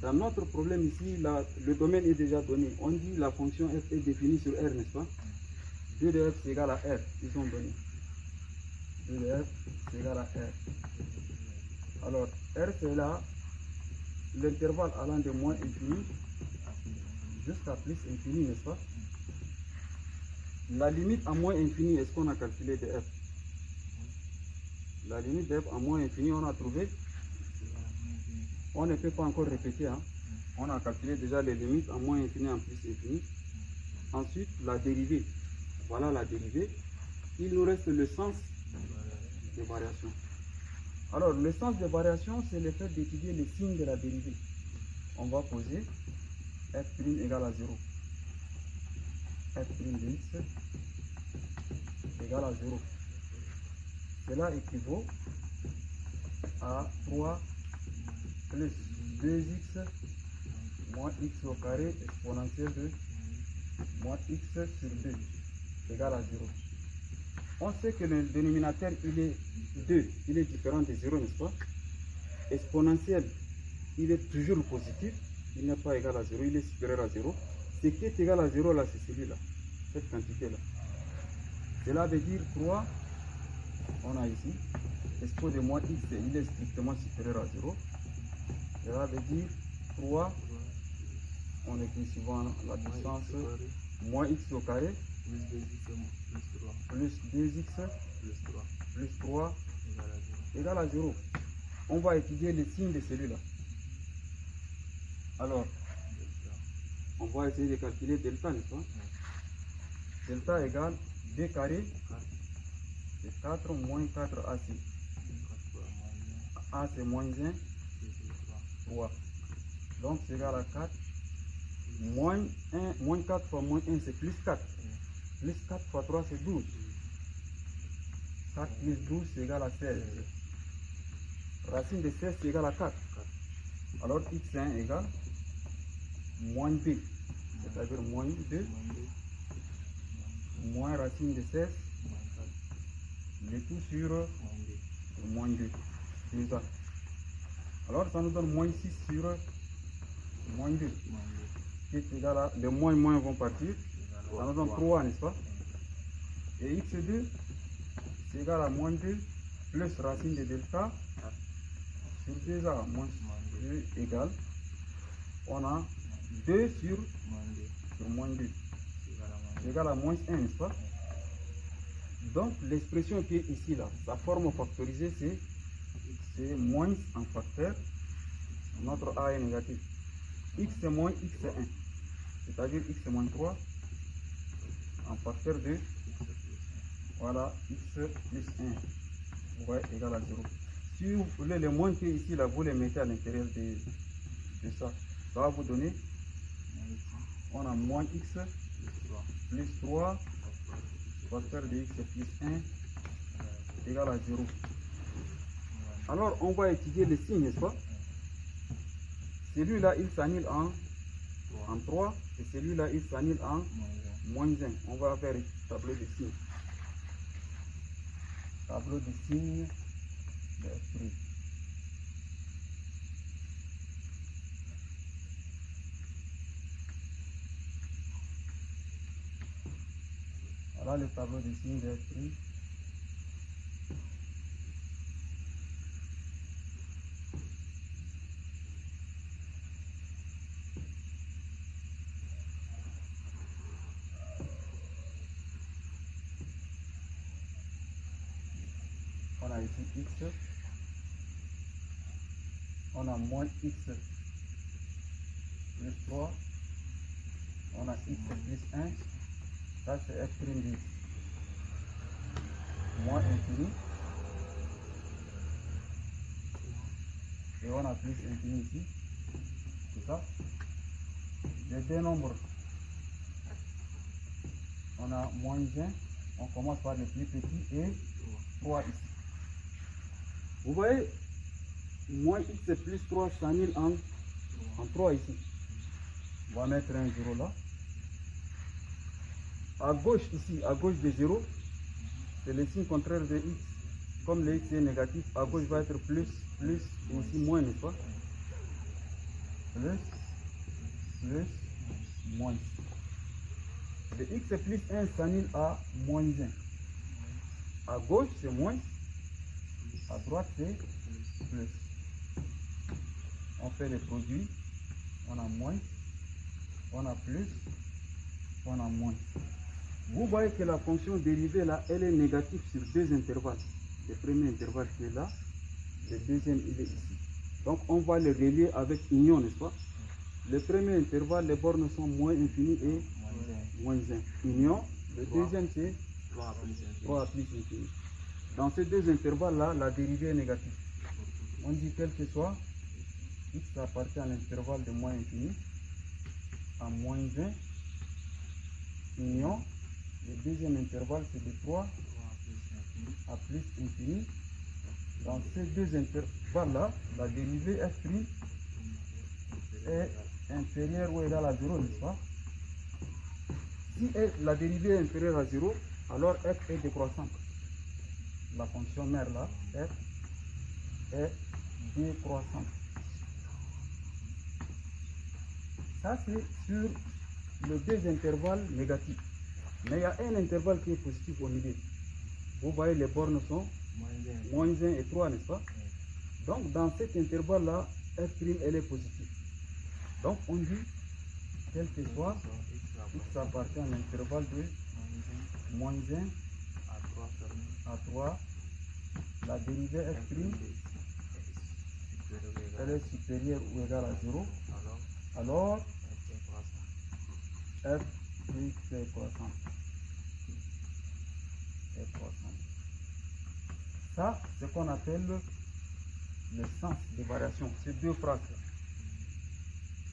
Dans notre problème ici, le domaine est déjà donné. On dit la fonction f est définie sur R, n'est-ce pas? 2 de f c'est égal à R, ils ont donné. 2 de f c'est égal à R. Alors, R c'est là, l'intervalle allant de moins infini jusqu'à plus infini, n'est-ce pas? La limite à moins infini, est-ce qu'on a calculé de f? La limite de f à moins infini, on a trouvé. On ne peut pas encore répéter. Hein. On a calculé déjà les limites en moins infini en plus infini. Ensuite, la dérivée. Voilà la dérivée. Il nous reste le sens des variations. Alors, le sens des variations, c'est le fait d'étudier les signes de la dérivée. On va poser f' égale à 0. f' de x égale à 0. Cela équivaut à 3 plus 2x moins x au carré exponentielle de moins x sur 2 égale à 0. On sait que le dénominateur il est 2, il est différent de 0, n'est-ce pas? Exponentielle, il est toujours positif, il n'est pas égal à 0, il est supérieur à 0. Ce qui est égal à 0 là, c'est celui-là, cette quantité-là. Cela veut dire 3, on a ici, expo de moins x, il est strictement supérieur à 0. Cela veut dire 3, on écrit souvent la distance, moins x au carré, plus 2x, plus 3, égale à 0. On va étudier les signes de celui-là. Alors, on va essayer de calculer delta, n'est-ce pas? Delta égale 2 carré, c'est 4 moins 4 AC. A c'est moins 1, 3. Donc c'est égal à 4. Moins 4 fois moins 1 c'est plus 4. Plus 4 fois 3 c'est 12. 4 plus 12 c'est égal à 16. Racine de 16 c'est égal à 4. Alors x1 égale moins 2. C'est-à-dire moins 2. Moins racine de 16. Le tout sur moins 2. C'est ça. Alors ça nous donne moins 6 sur moins 2. Qui est égal à, les moins vont partir. Ça nous donne 3, n'est-ce pas? Et x2, c'est égal à moins 2 plus racine de delta sur 2a moins 2 égale. On a 2 sur moins 2. C'est égal à moins 1, n'est-ce pas? Donc l'expression qui est ici, là, sa forme factorisée, c'est moins en facteur. Notre a est négatif. X c'est moins x c'est 1. C'est-à-dire x c'est moins 3 en facteur de, voilà, x plus 1. Ouais, égal à 0. Si vous voulez les moins qui est ici, là, vous les mettez à l'intérieur de ça. Ça va vous donner on a moins x plus 3, facteur de x plus 1 égale à 0. Alors, on va étudier les signes, n'est-ce pas? Celui-là, il s'annule en 3 et celui-là, il s'annule en moins 1. On va faire un tableau de signes. Tableau de signes de F'. Voilà le tableau de signes de F'. On a ici x, on a moins x plus 3, on a x plus 1, ça c'est f' de x, moins infini, et on a plus infini ici, c'est ça. Les deux nombres, on a moins 1, on commence par le plus petit et 3 ici. Vous voyez, moins x plus 3 s'annule en 3 ici. On va mettre un 0 là. À gauche ici, à gauche de 0, c'est le signe contraire de x. Comme le x est négatif, à gauche va être plus, plus, et ici moins, n'est-ce pas? Plus, plus, moins. Le x plus 1 s'annule à moins 1. À gauche, c'est moins. À droite, c'est plus. On fait les produits. On a moins. On a plus. On a moins. Vous voyez que la fonction dérivée là, elle est négative sur deux intervalles. Le premier intervalle qui est là. Le deuxième, il est ici. Donc, on va les relier avec union, n'est-ce pas? Le premier intervalle, les bornes sont moins infinies et moins 1. Union. Le deuxième, c'est 3 plus infini. Dans ces deux intervalles-là, la dérivée est négative. On dit quel que soit, x appartient à l'intervalle de moins infini à moins 1, union. Le deuxième intervalle, c'est de 3 à plus infini. Dans ces deux intervalles-là, la dérivée f' est inférieure ou égale à 0, n'est-ce pas? Si la dérivée est inférieure à 0, alors f est décroissante. La fonction mère là, f est décroissante. Ça c'est sur les deux intervalles négatifs. Mais il y a un intervalle qui est positif au milieu. Vous voyez les bornes sont moins 1 et 3, n'est-ce pas? Donc dans cet intervalle là, f' elle est positive. Donc on dit, quel que soit, x appartient à l'intervalle de moins 1 à 3, la dérivée f' elle est supérieure ou égale à 0, alors f est croissante. Ça, c'est ce qu'on appelle le sens de variation. Ces deux phrases.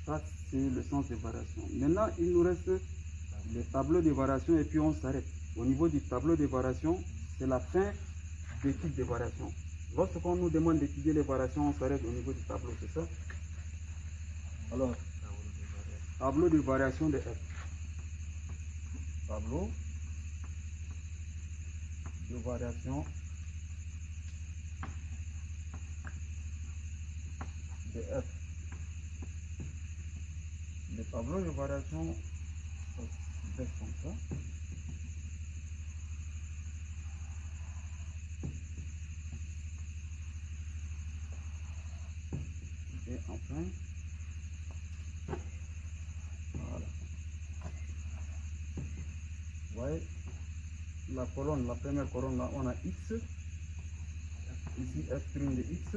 Ça, c'est le sens de variation. Maintenant, il nous reste le tableau de variation et puis on s'arrête. Au niveau du tableau de variation, c'est la fin de l'étude des variations. Lorsqu'on nous demande d'étudier les variations, on s'arrête au niveau du tableau, c'est ça? Alors, tableau de variation de f. Tableau de variation de f. Le tableau de variation se fait comme ça. Et enfin, voilà. Vous voyez, la colonne, la première colonne là, on a x. Ici, f' de x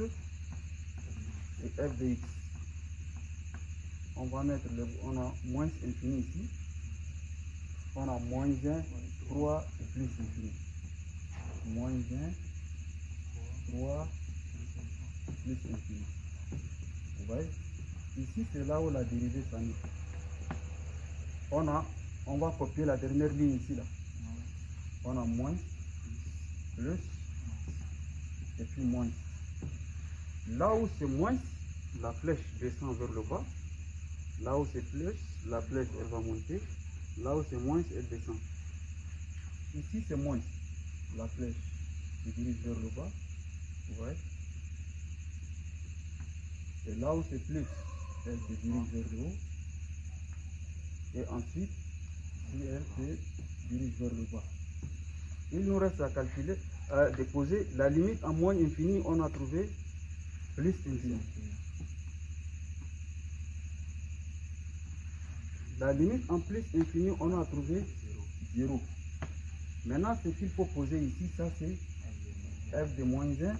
et f de x. On va mettre on a moins infini ici. On a moins 1, 3 et plus infini. Moins 1, 3, plus infini. Vous voyez? Ici, c'est là où la dérivée s'annule. on va copier la dernière ligne ici là. On a moins, plus, et puis moins. Là où c'est moins, la flèche descend vers le bas. Là où c'est plus, la flèche elle va monter. Là où c'est moins, elle descend. Ici c'est moins, la flèche se dirige vers le bas. Vous voyez? Et là où c'est plus, elle se dirige vers le haut. Et ensuite, si elle se dirige vers le bas. Il nous reste à calculer, à déposer la limite en moins infini, on a trouvé plus infini. La limite en plus infini, on a trouvé 0. Maintenant, ce qu'il faut poser ici, ça c'est f de moins 1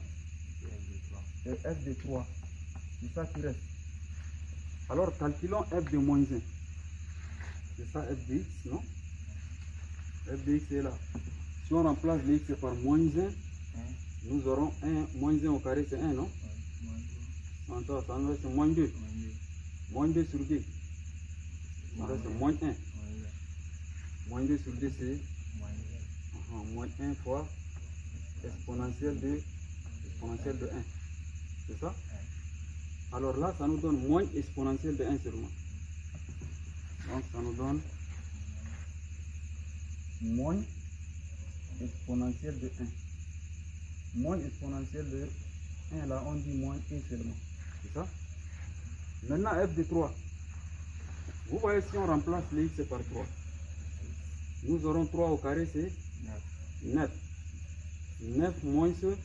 et f de 3. C'est ça qui reste. Alors, calculons f de moins 1. C'est ça f de x, non? F de x est là. Si on remplace le x par moins 1, nous aurons 1, moins 1 au carré, c'est 1, non? Ça nous reste moins 2. Moins 2 sur 2. Ça reste moins 1. Moins 2 sur 2, c'est moins 1 fois exponentielle de 1. C'est ça? Alors là, ça nous donne moins exponentielle de 1 seulement. Donc ça nous donne moins exponentielle de 1. Moins exponentielle de 1, là on dit moins 1 seulement. C'est ça? Maintenant f de 3. Vous voyez, si on remplace les x par 3, nous aurons 3 au carré, c'est 9. 9 moins 3,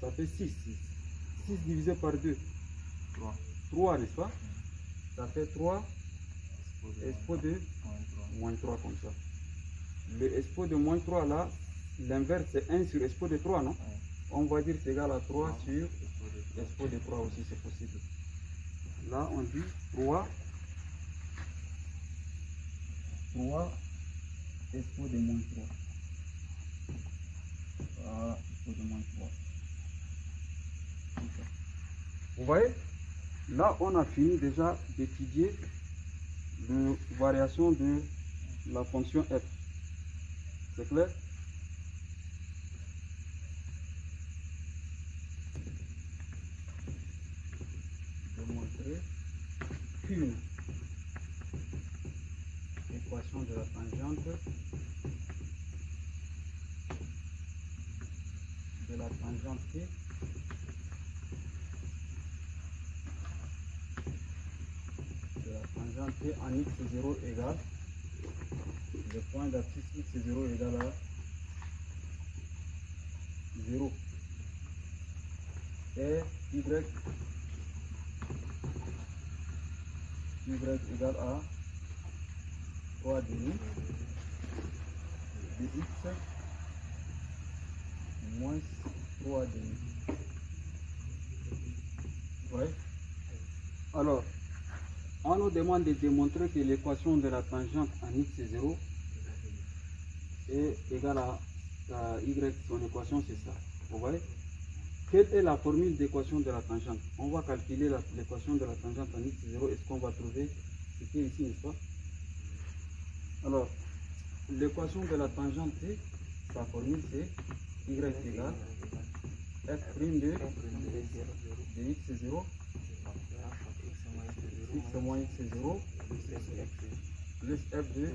ça fait 6. 6 divisé par 2, 3, n'est-ce pas? Ça fait 3 expo de moins 3 comme ça. Le expo de moins 3 là, l'inverse c'est 1 sur expo de 3, non? On va dire c'est égal à 3 sur expo de 3 aussi, c'est possible. Là on dit 3 expo de moins 3. Voilà, expo de moins 3. Vous voyez? Là on a fini déjà d'étudier la variation de la fonction f. C'est clair? Je vais montrer qu'une équation de la tangente T T en x0 égale le point d'axis x0 égale à 0 et y égale à 3 demi de x moins 3 demi. Ouais. Alors, on nous demande de démontrer que l'équation de la tangente en x0 est égale à y, son équation c'est ça. Vous voyez? Quelle est la formule d'équation de la tangente? On va calculer l'équation de la tangente en x0. Est-ce qu'on va trouver ce qui est ici, n'est-ce pas? Alors, l'équation de la tangente, sa formule c'est y égale f' de x0 x moins x0 plus f de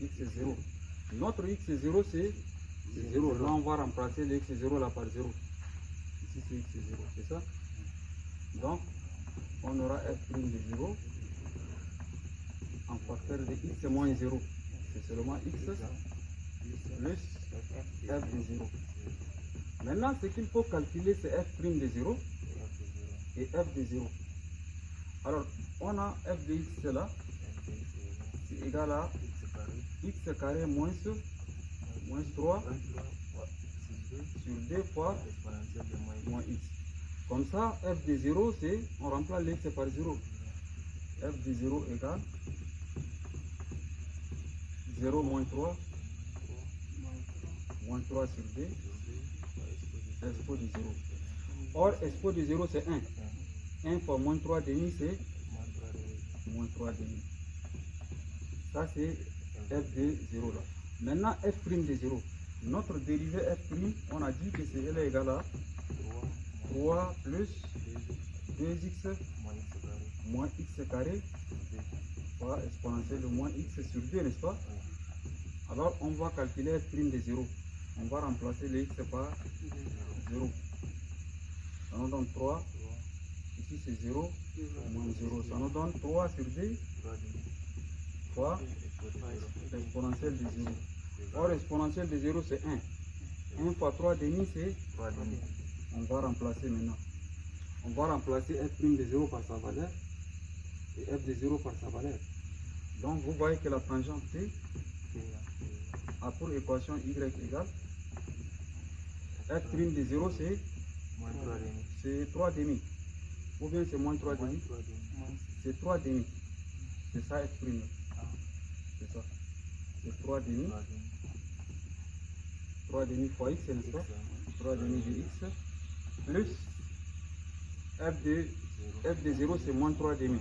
x0. Notre x0 c'est 0. Là on va remplacer le x0 là par 0. Ici c'est x0, c'est ça? Donc on aura f' de 0 en facteur de x moins 0. C'est seulement x plus f de 0. Maintenant ce qu'il faut calculer c'est f' de 0 et f de 0. Alors, on a f de x là, c'est égal à x carré moins 3 sur 2 fois moins x. Comme ça, f de 0, c'est, on remplace le x par 0. F de 0 égale 0 moins 3 sur 2, expo de 0. Or, expo de 0 c'est 1. 1 fois moins 3 demi, c'est moins 3 demi. Ça c'est f de 0 là. Maintenant f' de 0. Notre dérivée f', on a dit que c'est elle est égale à 3 plus 2x moins x carré par exponentielle de moins x sur 2, n'est-ce pas? Alors on va calculer f' de 0. On va remplacer le x par 0. Ça nous donne 3. Ici c'est 0 moins 0. Ça nous donne 3 sur 2 fois exponentielle de 0. Or exponentielle de 0 c'est 1. 1 fois 3 demi c'est 3 demi. On va remplacer maintenant. On va remplacer f' de 0 par sa valeur et f de 0 par sa valeur. Donc vous voyez que la tangente T a pour équation y égale f' de 0 c'est 3 demi. Ou bien c'est moins 3 demi. C'est 3 demi. C'est ça f'. C'est ça. C'est 3 demi. 3 demi fois x, n'est-ce pas? 3 demi de x plus f de 0 c'est moins 3 demi.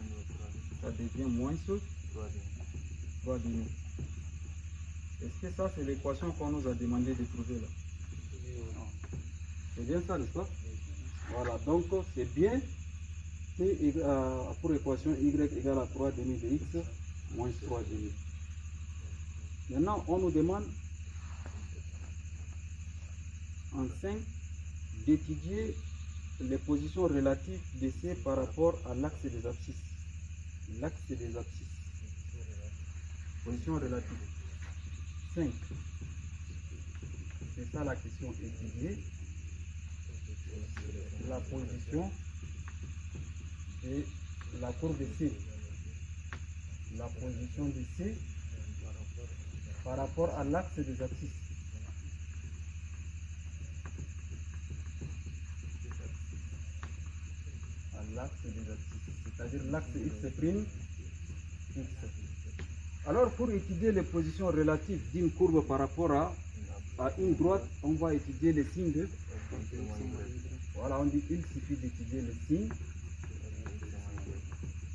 Ça devient moins 3 demi. Est-ce que ça c'est l'équation qu'on nous a demandé de trouver là? C'est bien ça, n'est-ce pas? Voilà, donc c'est bien T pour équation y égale à 3 demi de x moins 3 demi. Maintenant on nous demande en 5 d'étudier les positions relatives de C par rapport à l'axe des abscisses. L'axe des abscisses. Position relative. 5. C'est ça la question. Étudier la position de la courbe de C. La position de C par rapport à l'axe des abscisses. L'axe des abscisses, c'est-à-dire l'axe x', x. Alors pour étudier les positions relatives d'une courbe par rapport à une droite, on va étudier les signes de... Voilà, on dit il suffit d'étudier les signes.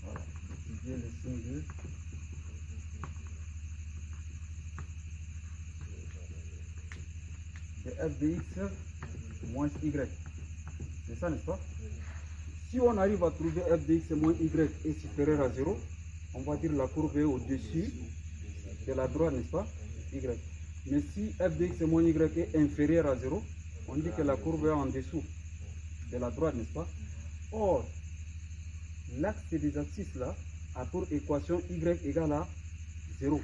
Voilà, étudier les signes de f de x moins y. C'est ça, n'est-ce pas? Si on arrive à trouver f de x moins y est supérieur à 0, on va dire la courbe est au-dessus de la droite, n'est-ce pas? Y. Mais si f de x moins y est inférieur à 0, on dit que la courbe est en dessous de la droite, n'est-ce pas? Or, l'axe des abscisses là a pour équation y égale à 0.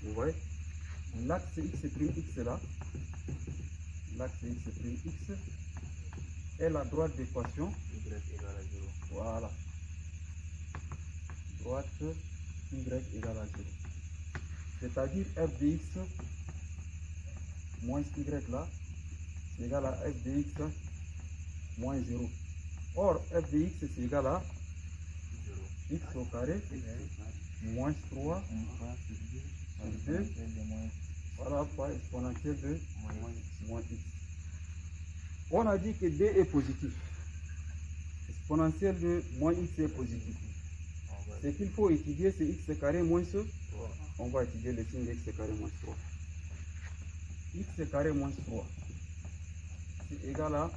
Vous voyez? L'axe x' là, l'axe x' est la droite d'équation y égale à 0. Voilà. Droite y égale à 0. C'est-à-dire f de x moins y là, c'est égal à f de x moins 0. Or, f de x c'est égal à x au carré moins 3 sur 2. Voilà, par exponentielle de moins x. On a dit que d est positif. Exponentielle de moins x est positif. Ce qu'il faut étudier, c'est x carré moins 3. On va étudier le signe de x carré moins 3. X carré moins 3. C'est égal à,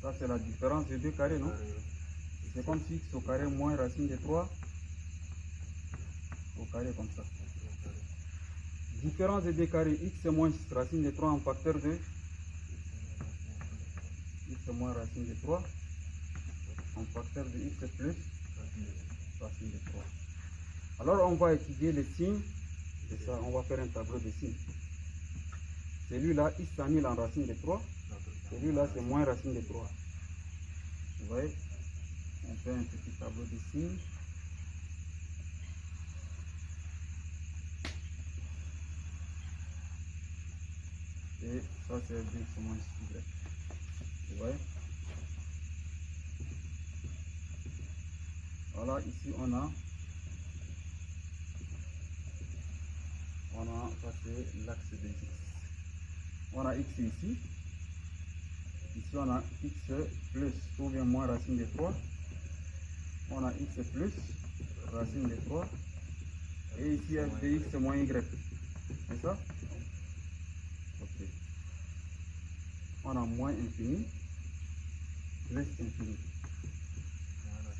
ça c'est la différence de deux carrés, non? C'est comme si x au carré moins racine de 3 au carré comme ça. Différence de deux carrés, x moins racine de 3 en facteur de x moins racine de 3 en facteur de x plus racine de 3. Alors on va étudier les signes, et ça on va faire un tableau de signes. Celui-là, x s'annule en racine de 3, celui-là c'est moins racine de 3. Vous voyez, on fait un petit tableau de signes. Et ça c'est x moins y. Vous voyez? Voilà, ici on a ça c'est l'axe de x. On a x ici. Ici on a x plus ou bien moins racine de 3. On a x plus racine de 3. Et ici f de x moins y. C'est ça? Ok. On a moins infini plus infini.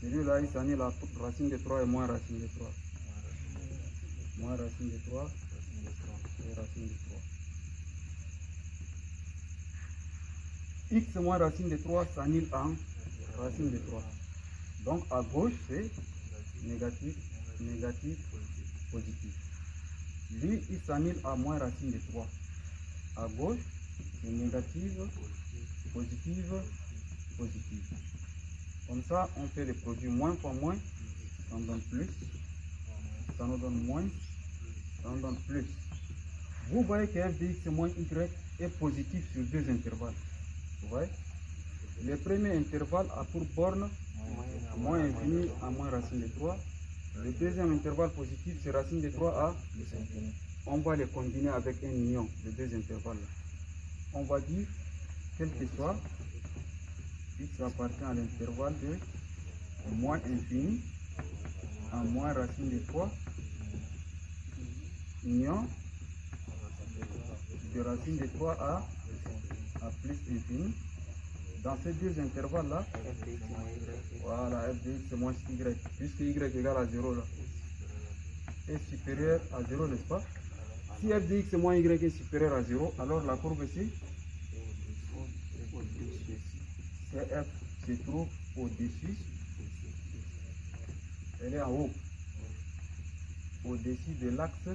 Celui-là, il s'annule la racine de 3 et moins racine de 3. Moins racine de 3 et racine de 3. X moins racine de 3 s'annule en racine de 3. Donc à gauche, c'est négatif, négatif, positif. Lui, il s'annule à moins racine de 3. À gauche, c'est négative, positive, positive. Comme ça, on fait le produit moins fois moins, ça nous donne plus, ça nous donne moins, ça nous donne plus. Vous voyez que f de x moins y est positif sur deux intervalles. Vous voyez? Le premier intervalle a pour borne moins infini à moins racine de 3. Le deuxième intervalle positif, c'est racine de 3 à plus infini. On va les combiner avec un union, les deux intervalles. On va dire, quel que soit, x appartient à l'intervalle de moins infini à moins racine de 3, union de racine de 3 à plus infini. Dans ces deux intervalles-là, voilà, f de x moins y, puisque y égale à 0 là, est supérieur à 0, n'est-ce pas? Si f de x moins y est supérieur à 0, alors la courbe ici, CF se trouve au-dessus, elle est en haut, au-dessus de l'axe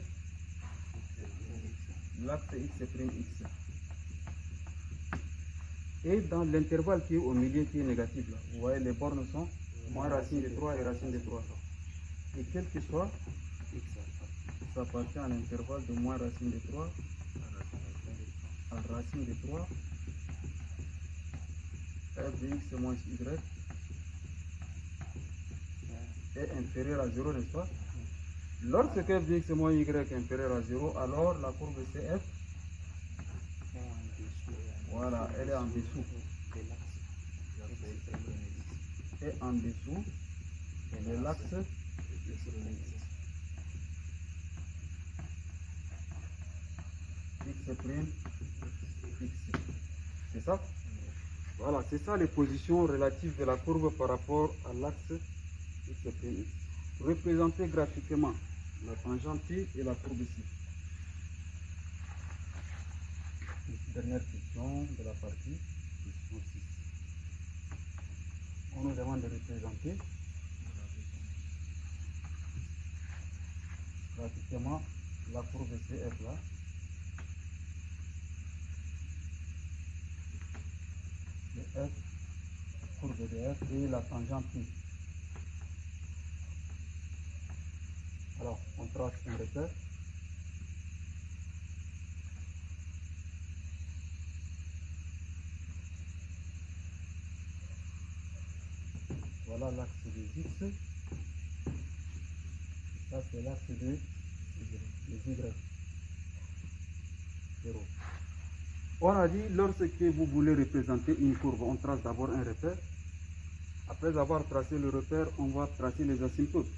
x'. Et dans l'intervalle qui est au milieu, qui est négatif, là, vous voyez les bornes sont moins racine de 3 et racine de 3. Et quel que soit, ça appartient à l'intervalle de moins racine de 3 à racine de 3. F de x moins y est inférieur à 0, n'est-ce pas? Lorsque f de x moins y est inférieur à 0, alors la courbe CF, voilà, elle est en dessous. Et en dessous de l'axe x'. C'est ça? Voilà, c'est ça les positions relatives de la courbe par rapport à l'axe x'. Représenter graphiquement la tangente T et la courbe ici. Dernière question de la partie, question 6. On nous demande de représenter graphiquement la courbe CF là. De F, courbe de F et la tangente T. Alors, on trace un repère. Voilà l'axe de X. Ça, c'est l'axe de Y. 0. On a dit, lorsque vous voulez représenter une courbe, on trace d'abord un repère. Après avoir tracé le repère, on va tracer les asymptotes.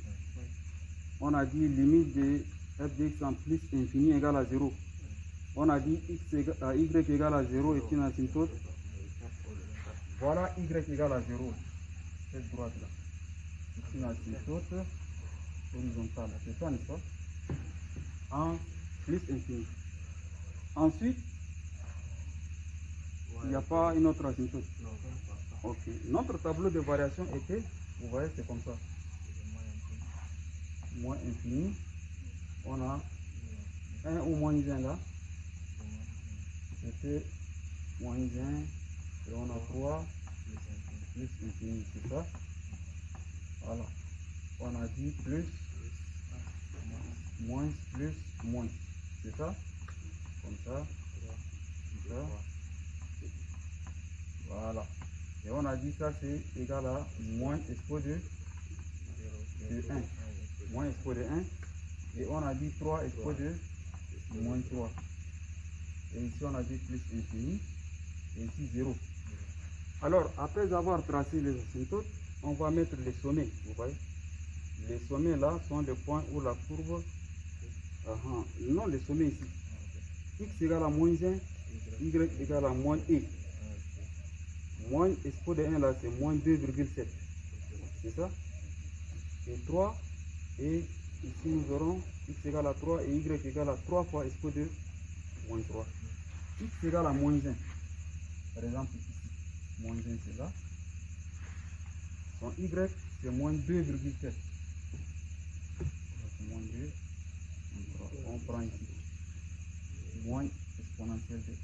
On a dit limite de f de x en plus infini égale à 0. On a dit y égale à 0 est une asymptote. Voilà y égale à 0. Cette droite là. C'est une asymptote horizontale. C'est ça, n'est-ce pas? En plus infini. Ensuite, il n'y a pas une autre asymptote. Ok. Notre tableau de variation était, vous voyez, c'est comme ça. Moins infini. On a 1 ou moins 1 là. C'était moins 1. Et on a 3 plus infini. C'est ça. Voilà. On a dit plus, moins, plus, moins. C'est ça. Comme ça. Comme ça. Voilà. Et on a dit ça c'est égal à moins expo de 1. Moins expo de 1. Et on a dit 3 expo de moins 3. Et ici on a dit plus infini. Et ici 0. Alors, après avoir tracé les asymptotes, on va mettre les sommets. Vous voyez? Les sommets là sont les points où la courbe Non, le sommet ici. X égale à moins 1, Y égale à moins E. Moins expo de 1 là, c'est moins 2,7. C'est ça? Et 3. Et ici, nous aurons X égale à 3 et Y égale à 3 fois expo de moins 3. X égale à moins 1. Par exemple, ici, moins 1 c'est là. Son Y c'est moins 2,7. Moins 2. On prend ici. Moins exponentielle de 1.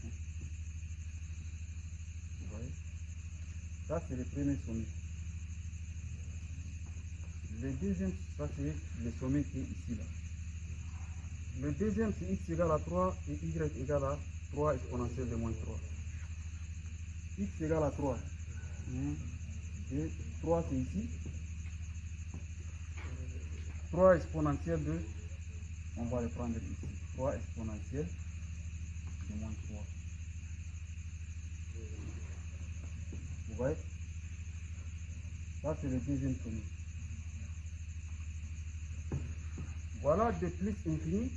Vous voyez? Ça c'est le premier sommet. Le deuxième, ça c'est le sommet qui est ici là. Le deuxième c'est X égale à 3 et Y égale à 3 exponentielle de moins 3. X égale à 3. 1, 2, 3 c'est ici. 3 exponentielle de, on va le prendre ici. 3 exponentielle de moins 3. Vous voyez? Ça c'est le deuxième sommet. Voilà, de plus infini.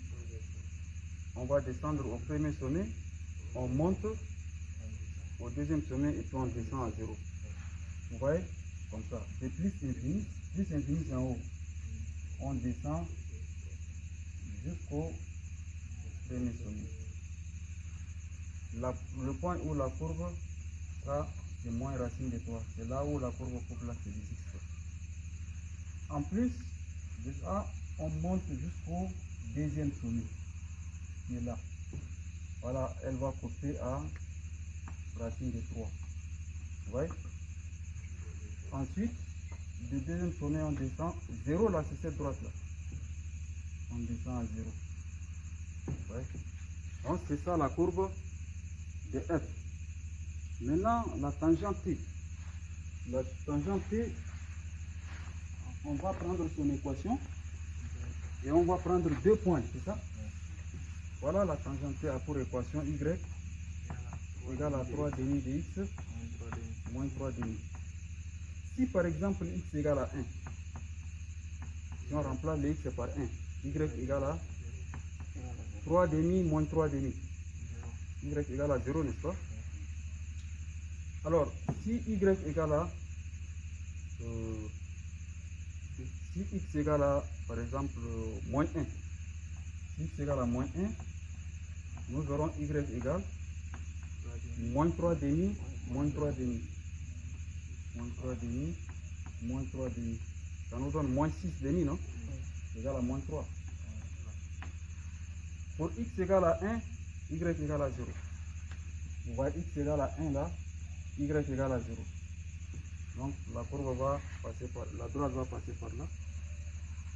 On va descendre au premier sommet. On monte au deuxième sommet et puis on descend à 0. Vous voyez? Comme ça. De plus infini c'est en haut. On descend jusqu'au premier sommet. Le point où la courbe, ça c'est moins racine de 3. C'est là où la courbe coupe là, c'est des x. En plus de ça, on monte jusqu'au deuxième sommet qui est là. Voilà, elle va couper à racine de 3. Vous voyez? Ensuite, du deuxième sommet, on descend 0 là, c'est cette droite là. On descend à 0. Vous voyez? Donc c'est ça la courbe de F. Maintenant, la tangente T. La tangente T, on va prendre son équation et on va prendre 2 points, c'est ça? Voilà, la tangente T a pour équation Y égale à 3 demi de X moins 3 demi. Si par exemple X égale à 1, si on remplace le X par 1, Y égale à 3 demi moins 3 demi. Y égale à 0, n'est-ce pas? Alors, si Y égale à si X égale à, par exemple, moins 1, si X égale à moins 1, nous aurons Y égale moins 3 demi, moins 3 demi. Moins 3 demi, moins 3 demi. Ça nous donne moins 6 demi, non? Égal à moins 3. Pour X égale à 1, Y égale à 0. Vous voyez X égale à 1 là, Y égale à 0. Donc la courbe va passer par, la droite va passer par là.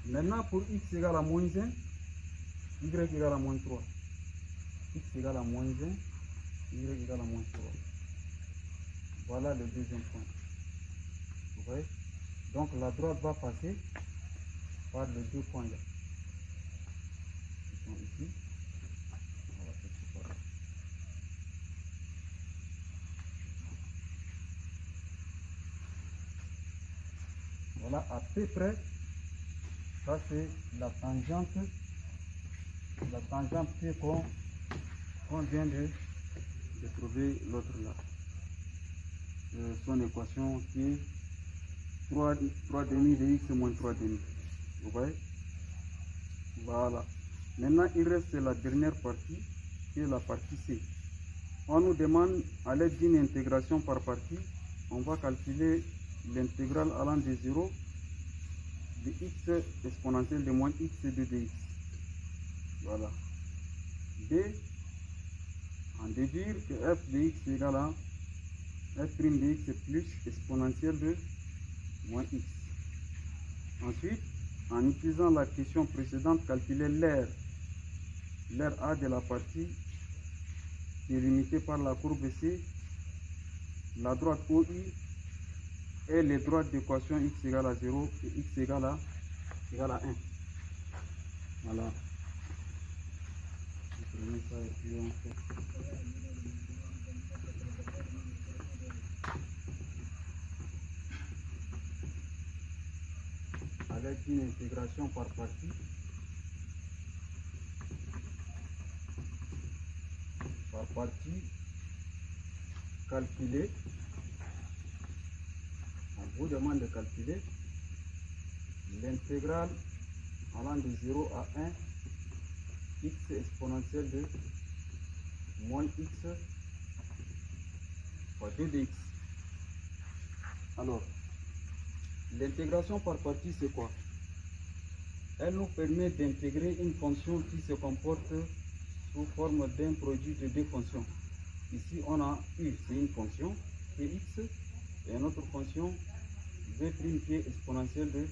Maintenant pour X égale à moins 1, Y égale à moins 3. X égale à moins 1, Y égale à moins 3. Voilà le deuxième point. Vous voyez? Donc la droite va passer par les 2 points là. Ils sont ici. On va passer par là. Voilà à peu près. Ça c'est la tangente qu'on vient de trouver l'autre là. Son équation qui est 3 demi de X moins 3 demi. Vous voyez? Voilà. Maintenant, il reste la dernière partie, qui est la partie C. On nous demande, à l'aide d'une intégration par partie, on va calculer l'intégrale allant de 0 de x exponentielle de moins x de dx. Voilà. B, en déduire que f de x égale à f' de x plus exponentielle de moins x. Ensuite, en utilisant la question précédente, calculer l'aire A de la partie qui est limitée par la courbe C, la droite OI et les droites d'équation x égale à 0 et x égale à 1. Voilà. Avec une intégration par partie, partie calculer, on vous demande de calculer l'intégrale allant de 0 à 1 x exponentielle de moins x fois 2dx. Alors, l'intégration par partie, c'est quoi? Elle nous permet d'intégrer une fonction qui se comporte sous forme d'un produit de deux fonctions. Ici, on a u, c'est une fonction qui est x, et une autre fonction v' qui est exponentielle de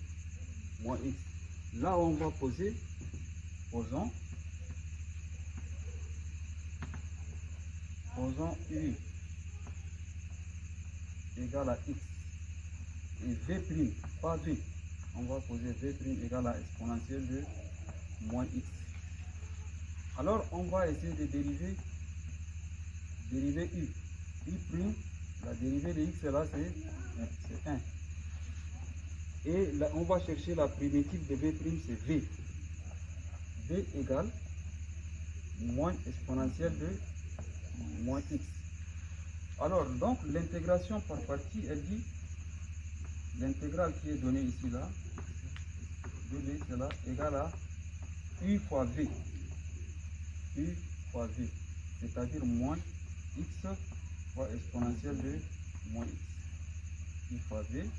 moins x. Là, on va poser, posons u égale à x et v', pas v, on va poser v' égale à exponentielle de moins x. Alors on va essayer de dériver u. U', la dérivée de x là c'est 1. Et là, on va chercher la primitive de v', c'est v. v égale moins exponentielle de moins x. Alors, donc, l'intégration par partie, elle dit, l'intégrale qui est donnée ici, là, de x là, égale à u fois v. U fois v, c'est-à-dire moins x fois exponentielle de moins x. U fois v,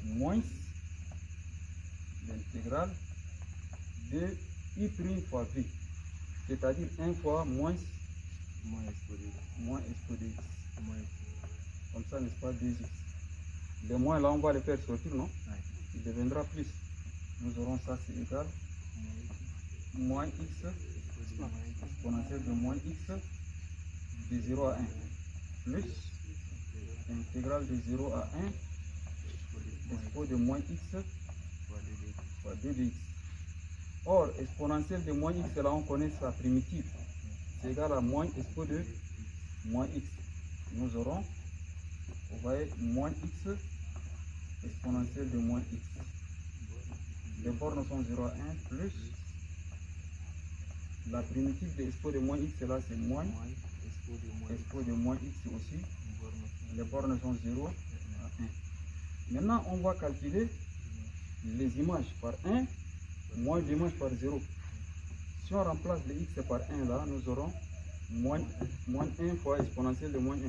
moins l'intégrale de u' fois v, c'est-à-dire 1 fois moins expo de x. Comme ça, n'est-ce pas, 2x. Les moins là, on va les faire sortir, non? Il deviendra plus. Nous aurons ça, c'est égal moins x exponentielle de moins x de 0 à 1 plus intégrale de 0 à 1 expo de moins x fois 2dx. Or, exponentielle de moins x, là on connaît sa primitive. C'est égal à moins expo de moins x. Nous aurons, vous voyez, moins x exponentielle de moins x. Les bornes sont 0 à 1 plus la primitive de expo de moins x, là c'est moins expo de moins x aussi. Les bornes sont 0 à 1. Maintenant, on va calculer les images par 1 moins l'image par 0. Si on remplace les x par 1 là, nous aurons moins 1 fois exponentielle de moins 1.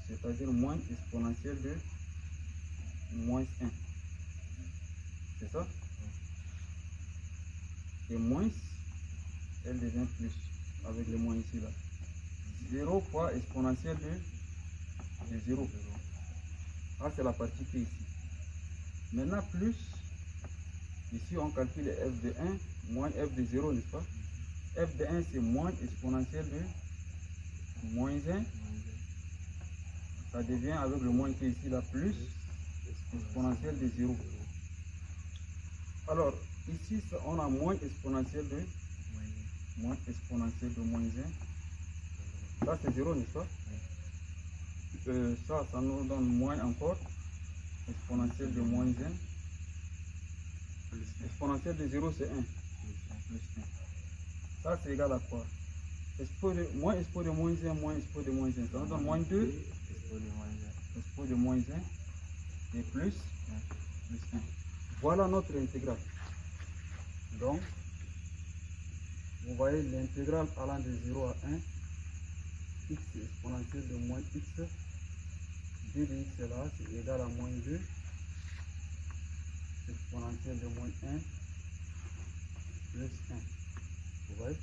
C'est-à-dire moins exponentielle de moins 1. C'est ça? Et moins, elle devient plus avec le moins ici là. 0 fois exponentielle de 0. Ah, c'est la partie qui est ici. Maintenant, plus, ici on calcule f de 1 moins f de 0, n'est-ce pas? F de 1 c'est moins exponentielle de moins 1. Ça devient avec le moins qui est ici là, plus exponentielle de 0. Alors, ici on a moins exponentielle de moins 1. Ça c'est 0, n'est-ce pas? Ça nous donne moins encore. Exponentielle de moins 1. Exponentielle de 0 c'est 1. Plus 1. Ça c'est égal à quoi? Moins expo de moins 1 moins expo de moins 1. Ça nous donne moins 2. Expo de moins 1. Et plus 1. Voilà notre intégrale. Donc, vous voyez l'intégrale allant de 0 à 1. X exponentielle de moins x. 2 de x là, c'est égal à moins 2. Exponentielle de moins 1 plus 1. Vous voyez?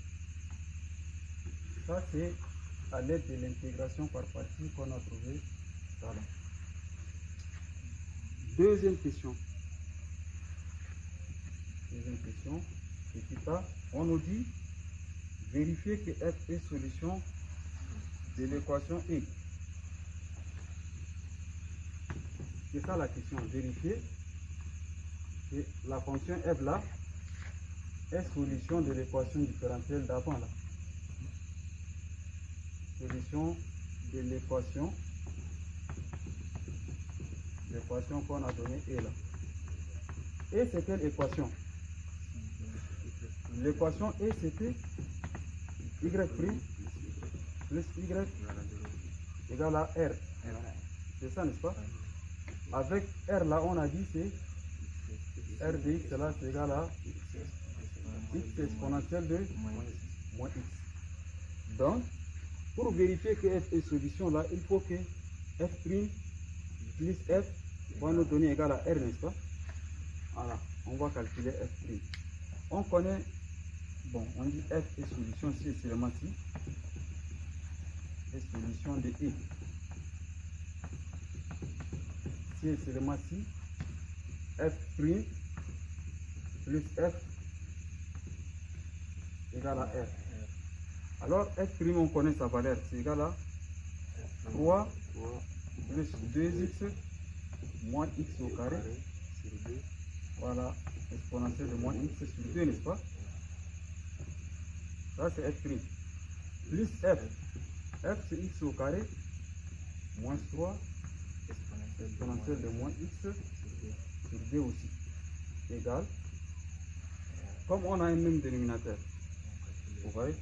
Ça, c'est à l'aide de l'intégration par partie qu'on a trouvé ça là. Deuxième question. Petit a, on nous dit vérifier que f est solution de l'équation E. C'est ça la question, vérifier que la fonction f là est solution de l'équation différentielle d'avant là. Solution de l'équation qu'on a donnée E là. Et c'est quelle équation? L'équation E c'était y' plus y Égal à 0. égale à R. C'est ça, n'est-ce pas? Avec R là, on a dit c'est R de x là, c'est égal à x exponentielle de moins x. Donc, pour vérifier que f est solution là, il faut que f' plus f va nous donner égal à R, n'est-ce pas? Voilà, on va calculer f'. On connaît, bon, on dit f est solution si et seulement si est solution de E. Si et seulement si f' plus f égale à R. Alors f' on connaît sa valeur, c'est égal à 3 plus 2x moins x au carré. Sur 2. Voilà, exponentielle de moins x sur 2, n'est-ce pas? Ça c'est f'. Plus f. F c'est x au carré moins 3 exponentielle de moins x sur 2 aussi. Égal. Comme on a un même dénominateur. Vous voyez?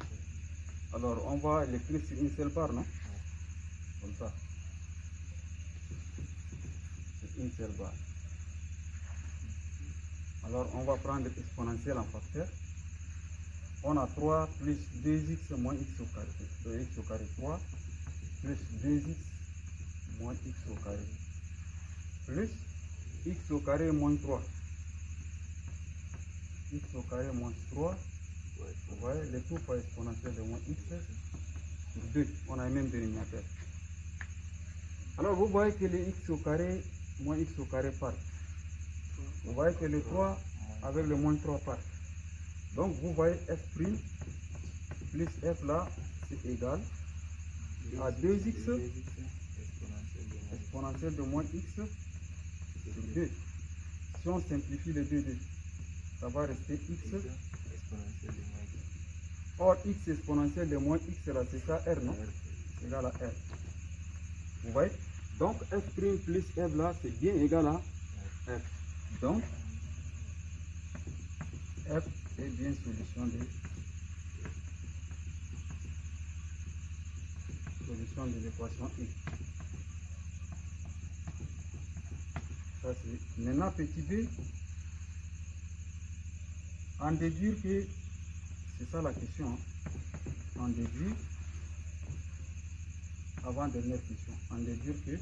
Alors on va l'écrire sur une seule barre, non? Comme ça. Sur une seule barre. Alors on va prendre exponentielle en facteur. On a 3 plus 2x moins x au carré. X au carré 3 plus 2x moins x au carré. Plus x au carré moins 3. X au carré moins 3. Vous voyez, le tout par exponentielle de moins x sur 2. On a le même dénominateur. Alors vous voyez que le x au carré moins x au carré part. Vous voyez que le 3 avec le moins 3 part. Donc vous voyez f' plus f là, c'est égal à 2x exponentielle de moins x sur 2. Si on simplifie les deux, ça va rester x. Or x exponentielle de moins x là, c'est ça R, non? C'est égal à R. Vous voyez? Donc f' plus f là, c'est bien égal à f. Donc f est bien solution de l'équation I. Ça c'est. Maintenant petit b, en déduire que, c'est ça la question, hein? En déduire, avant dernière question, en déduire que,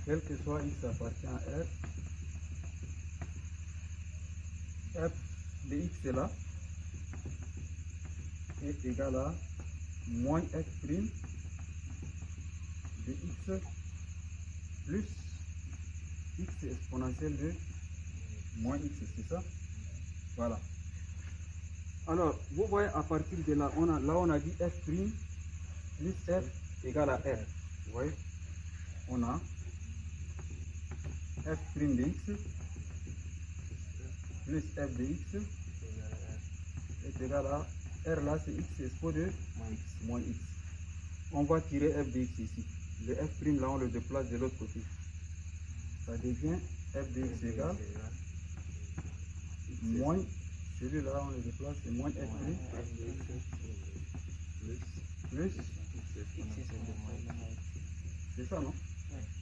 quel que soit x appartient à R, f de x est là, est égal à moins f' de x plus x exponentielle de moins x, c'est ça? Voilà. Alors, vous voyez, à partir de là, on a dit f' plus f égale à R. Vous voyez? On a f' de x plus f de x est égal à R là, c'est x expo de moins x. On va tirer f de x ici. Le f' là, on le déplace de l'autre côté. Ça devient f de x égale moins, celui-là, on le déplace, c'est moins f' plus c'est ça, non?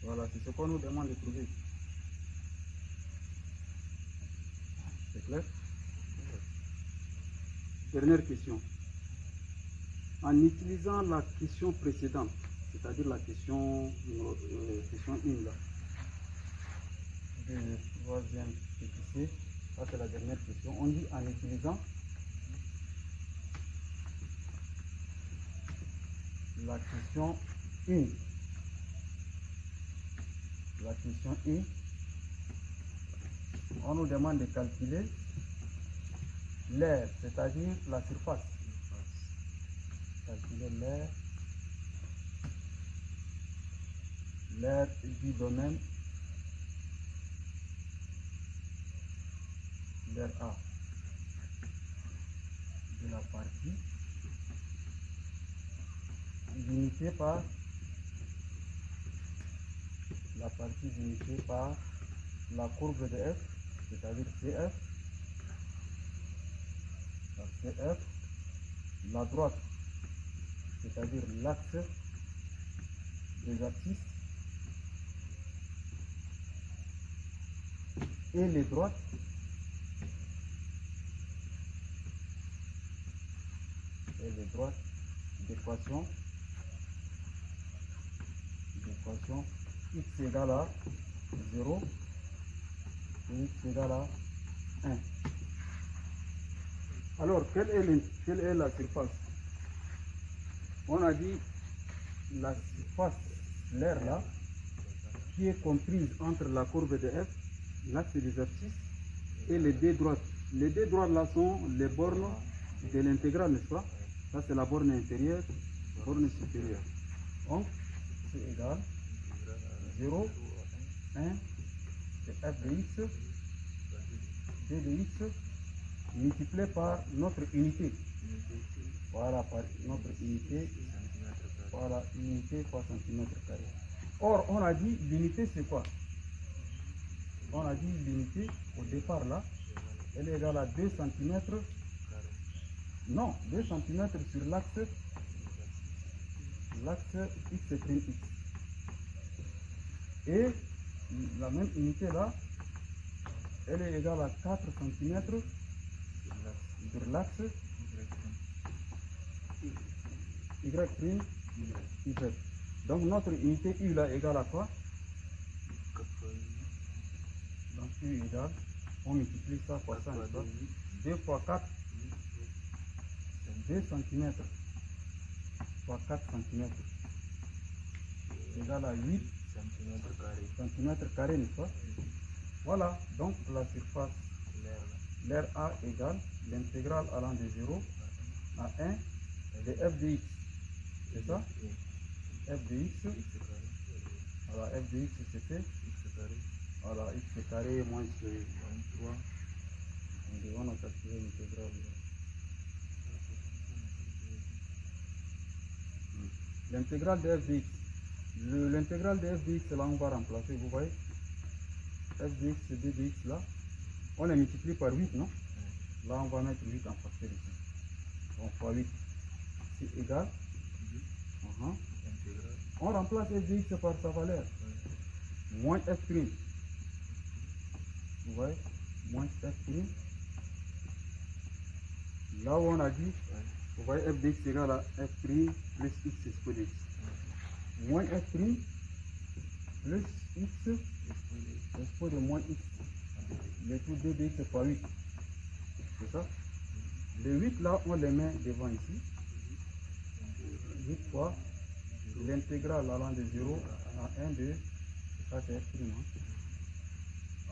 Voilà, c'est ce qu'on nous demande de trouver. C'est clair? Dernière question. En utilisant la question précédente, c'est-à-dire la question, question 1 là, de troisième PC, ça c'est la dernière question. On dit en utilisant la question 1. La question 1, on nous demande de calculer l'aire, c'est-à-dire la surface. Calculer l'aire du domaine, l'aire A, de la partie limitée par la courbe de f, c'est-à-dire CF, la droite c'est-à-dire l'axe des abscisses, et les droites d'équation x égale à 0 et x égale à 1. Alors, quelle est la surface? On a dit la surface, l'aire là, qui est comprise entre la courbe de f, l'axe des abscisses, et les deux droites. Les deux droites là sont les bornes de l'intégrale, n'est-ce pas? Ça c'est la borne inférieure, borne supérieure. Donc, c'est égal 0, 1, c'est f de x, d de x, multiplié par notre unité. Voilà, par notre unité. Voilà, unité fois centimètre carré. Or, on a dit l'unité c'est quoi? On a dit l'unité au départ là, elle est égale à 2 cm. Non, 2 cm sur l'axe x'. Et la même unité là, elle est égale à 4 cm sur l'axe y'. Donc notre unité U là égale à quoi? Donc U égale, on multiplie ça par ça, 2 fois 4, 2 cm fois 4 cm égale à 8 cm², n'est-ce pas? Voilà, donc la surface, l'aire A égale l'intégrale allant de 0 à 1 de f de x. C'est ça? F de x. Voilà, f de x c'était. Voilà, x carré moins 3. On a calculé l'intégrale. L'intégrale de f de x. L'intégrale de f de x là on va remplacer, vous voyez? F de x et d de x là, on les multiplie par 8, non? Là on va mettre 8 en facteur ici. Donc fois 8, c'est égal. On remplace f de x par sa valeur. Moins f'. Vous voyez? Moins f'. Là où on a dit, vous voyez f de x égale à f' plus x expo de x. Moins f' plus x expo de moins x. Le tout d de x fois 8. C'est ça? Les 8 là, on les met devant ici. 8 fois l'intégrale allant de 0 à 1 de, ça c'est f'.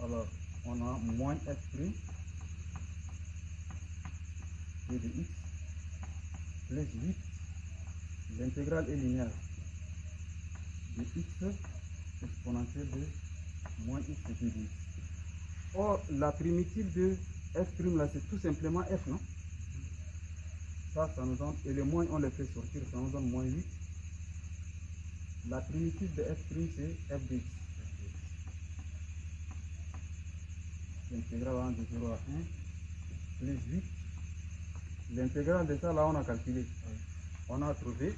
Alors, on a moins f' d de x plus 8. L'intégrale est linéaire de x exponentielle de moins x d de x. Or, la primitive de f' là, c'est tout simplement f, non? Ça nous donne, et les moins on les fait sortir, ça nous donne moins 8. La primitive de f' c'est f de x. L'intégrale allant de 0 à 1 plus 8. L'intégrale de ça là on a calculé. On a trouvé.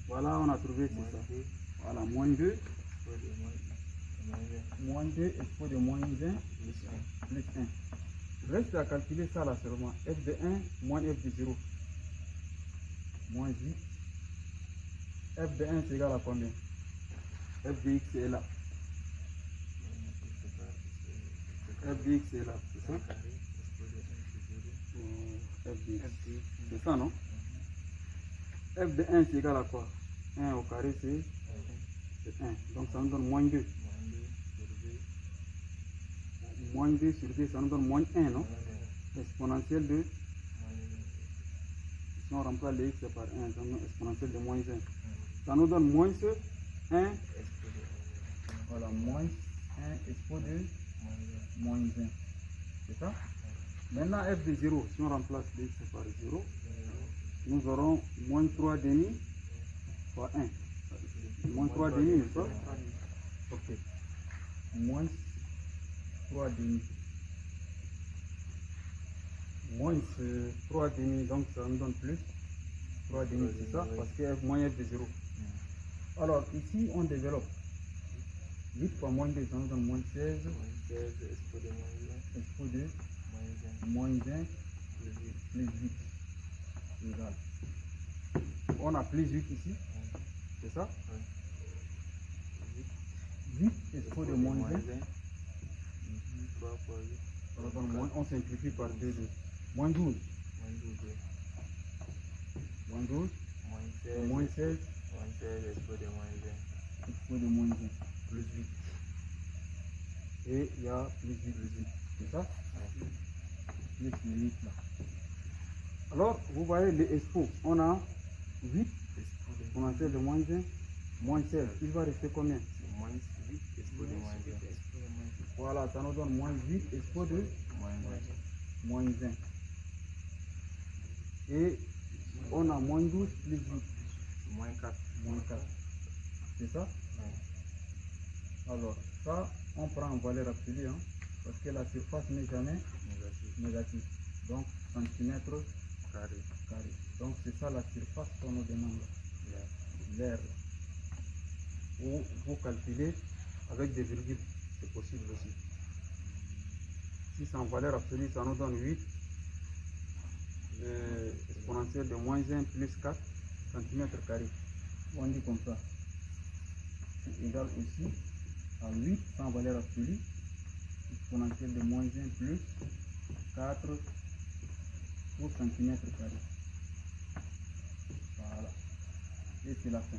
Voilà, on a trouvé, c'est ça. Voilà, moins 2. Moins 2 expo de moins 20 plus 1. Reste à calculer ça là seulement. F de 1 moins f de 0. Moins 8. F de 1 c'est égal à combien? F de x est là. F de x est là, c'est ça? F de x. C'est ça, non? F de 1 c'est égal à quoi? 1 au carré c'est 1. Donc ça nous donne moins 2. Moins 2 sur 2, ça nous donne moins 1, non? Exponentielle de. Si on remplace les x par 1, ça nous donne exponentielle de moins 1. Ça nous donne moins 1. Voilà, moins 1 expo de moins 1. C'est ça? Maintenant, f de 0, si on remplace les x par 0, nous aurons moins 3 demi fois 1. Moins 3 demi, n'est-ce pas? Ok. Moins 3 demi. Moins 3 demi, donc ça nous donne plus 3,5, c'est ça, parce que f moins f de 0. Alors, ici, on développe. 8 fois moins 2, ça nous donne moins 16. Moins 16 expo de moins 1. Expo de Moins 1. moins 1 plus 8 égale. On a plus 8 ici, c'est ça? 8 expo de moins 1. 3 fois 8. On simplifie par 2. Moins 12. Moins 12. Moins 12. Moins 16. Moins 16. Moins 16 expo de moins 1. Expo de moins 1. Plus 8. Et il y a plus 8. C'est ça? Plus le 8 là. Alors, vous voyez les expos. On a 8 exponentielle de moins 1. Moins 16. Il va rester combien? Moins 8 expo de moins 1. Voilà, ça nous donne moins 8 expo de moins 1. Et on a moins 12 plus 8. Moins 4. Moins 4. C'est ça? Alors, ça, on prend en valeur absolue, hein, parce que la surface n'est jamais négative. Donc, centimètres Carré. carrés. Donc, c'est ça la surface qu'on nous demande. L'air. Ou vous calculez avec des virgules, c'est possible aussi. Si c'est en valeur absolue, ça nous donne 8. Exponentielle de moins 1 plus 4 cm². On dit comme ça. C'est égal aussi à 8 sans valeur absolue. Exponentielle de moins 1 plus 4 pour cm². Voilà. Et c'est la fin.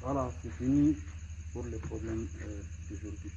Voilà, c'est fini pour le problème d'aujourd'hui.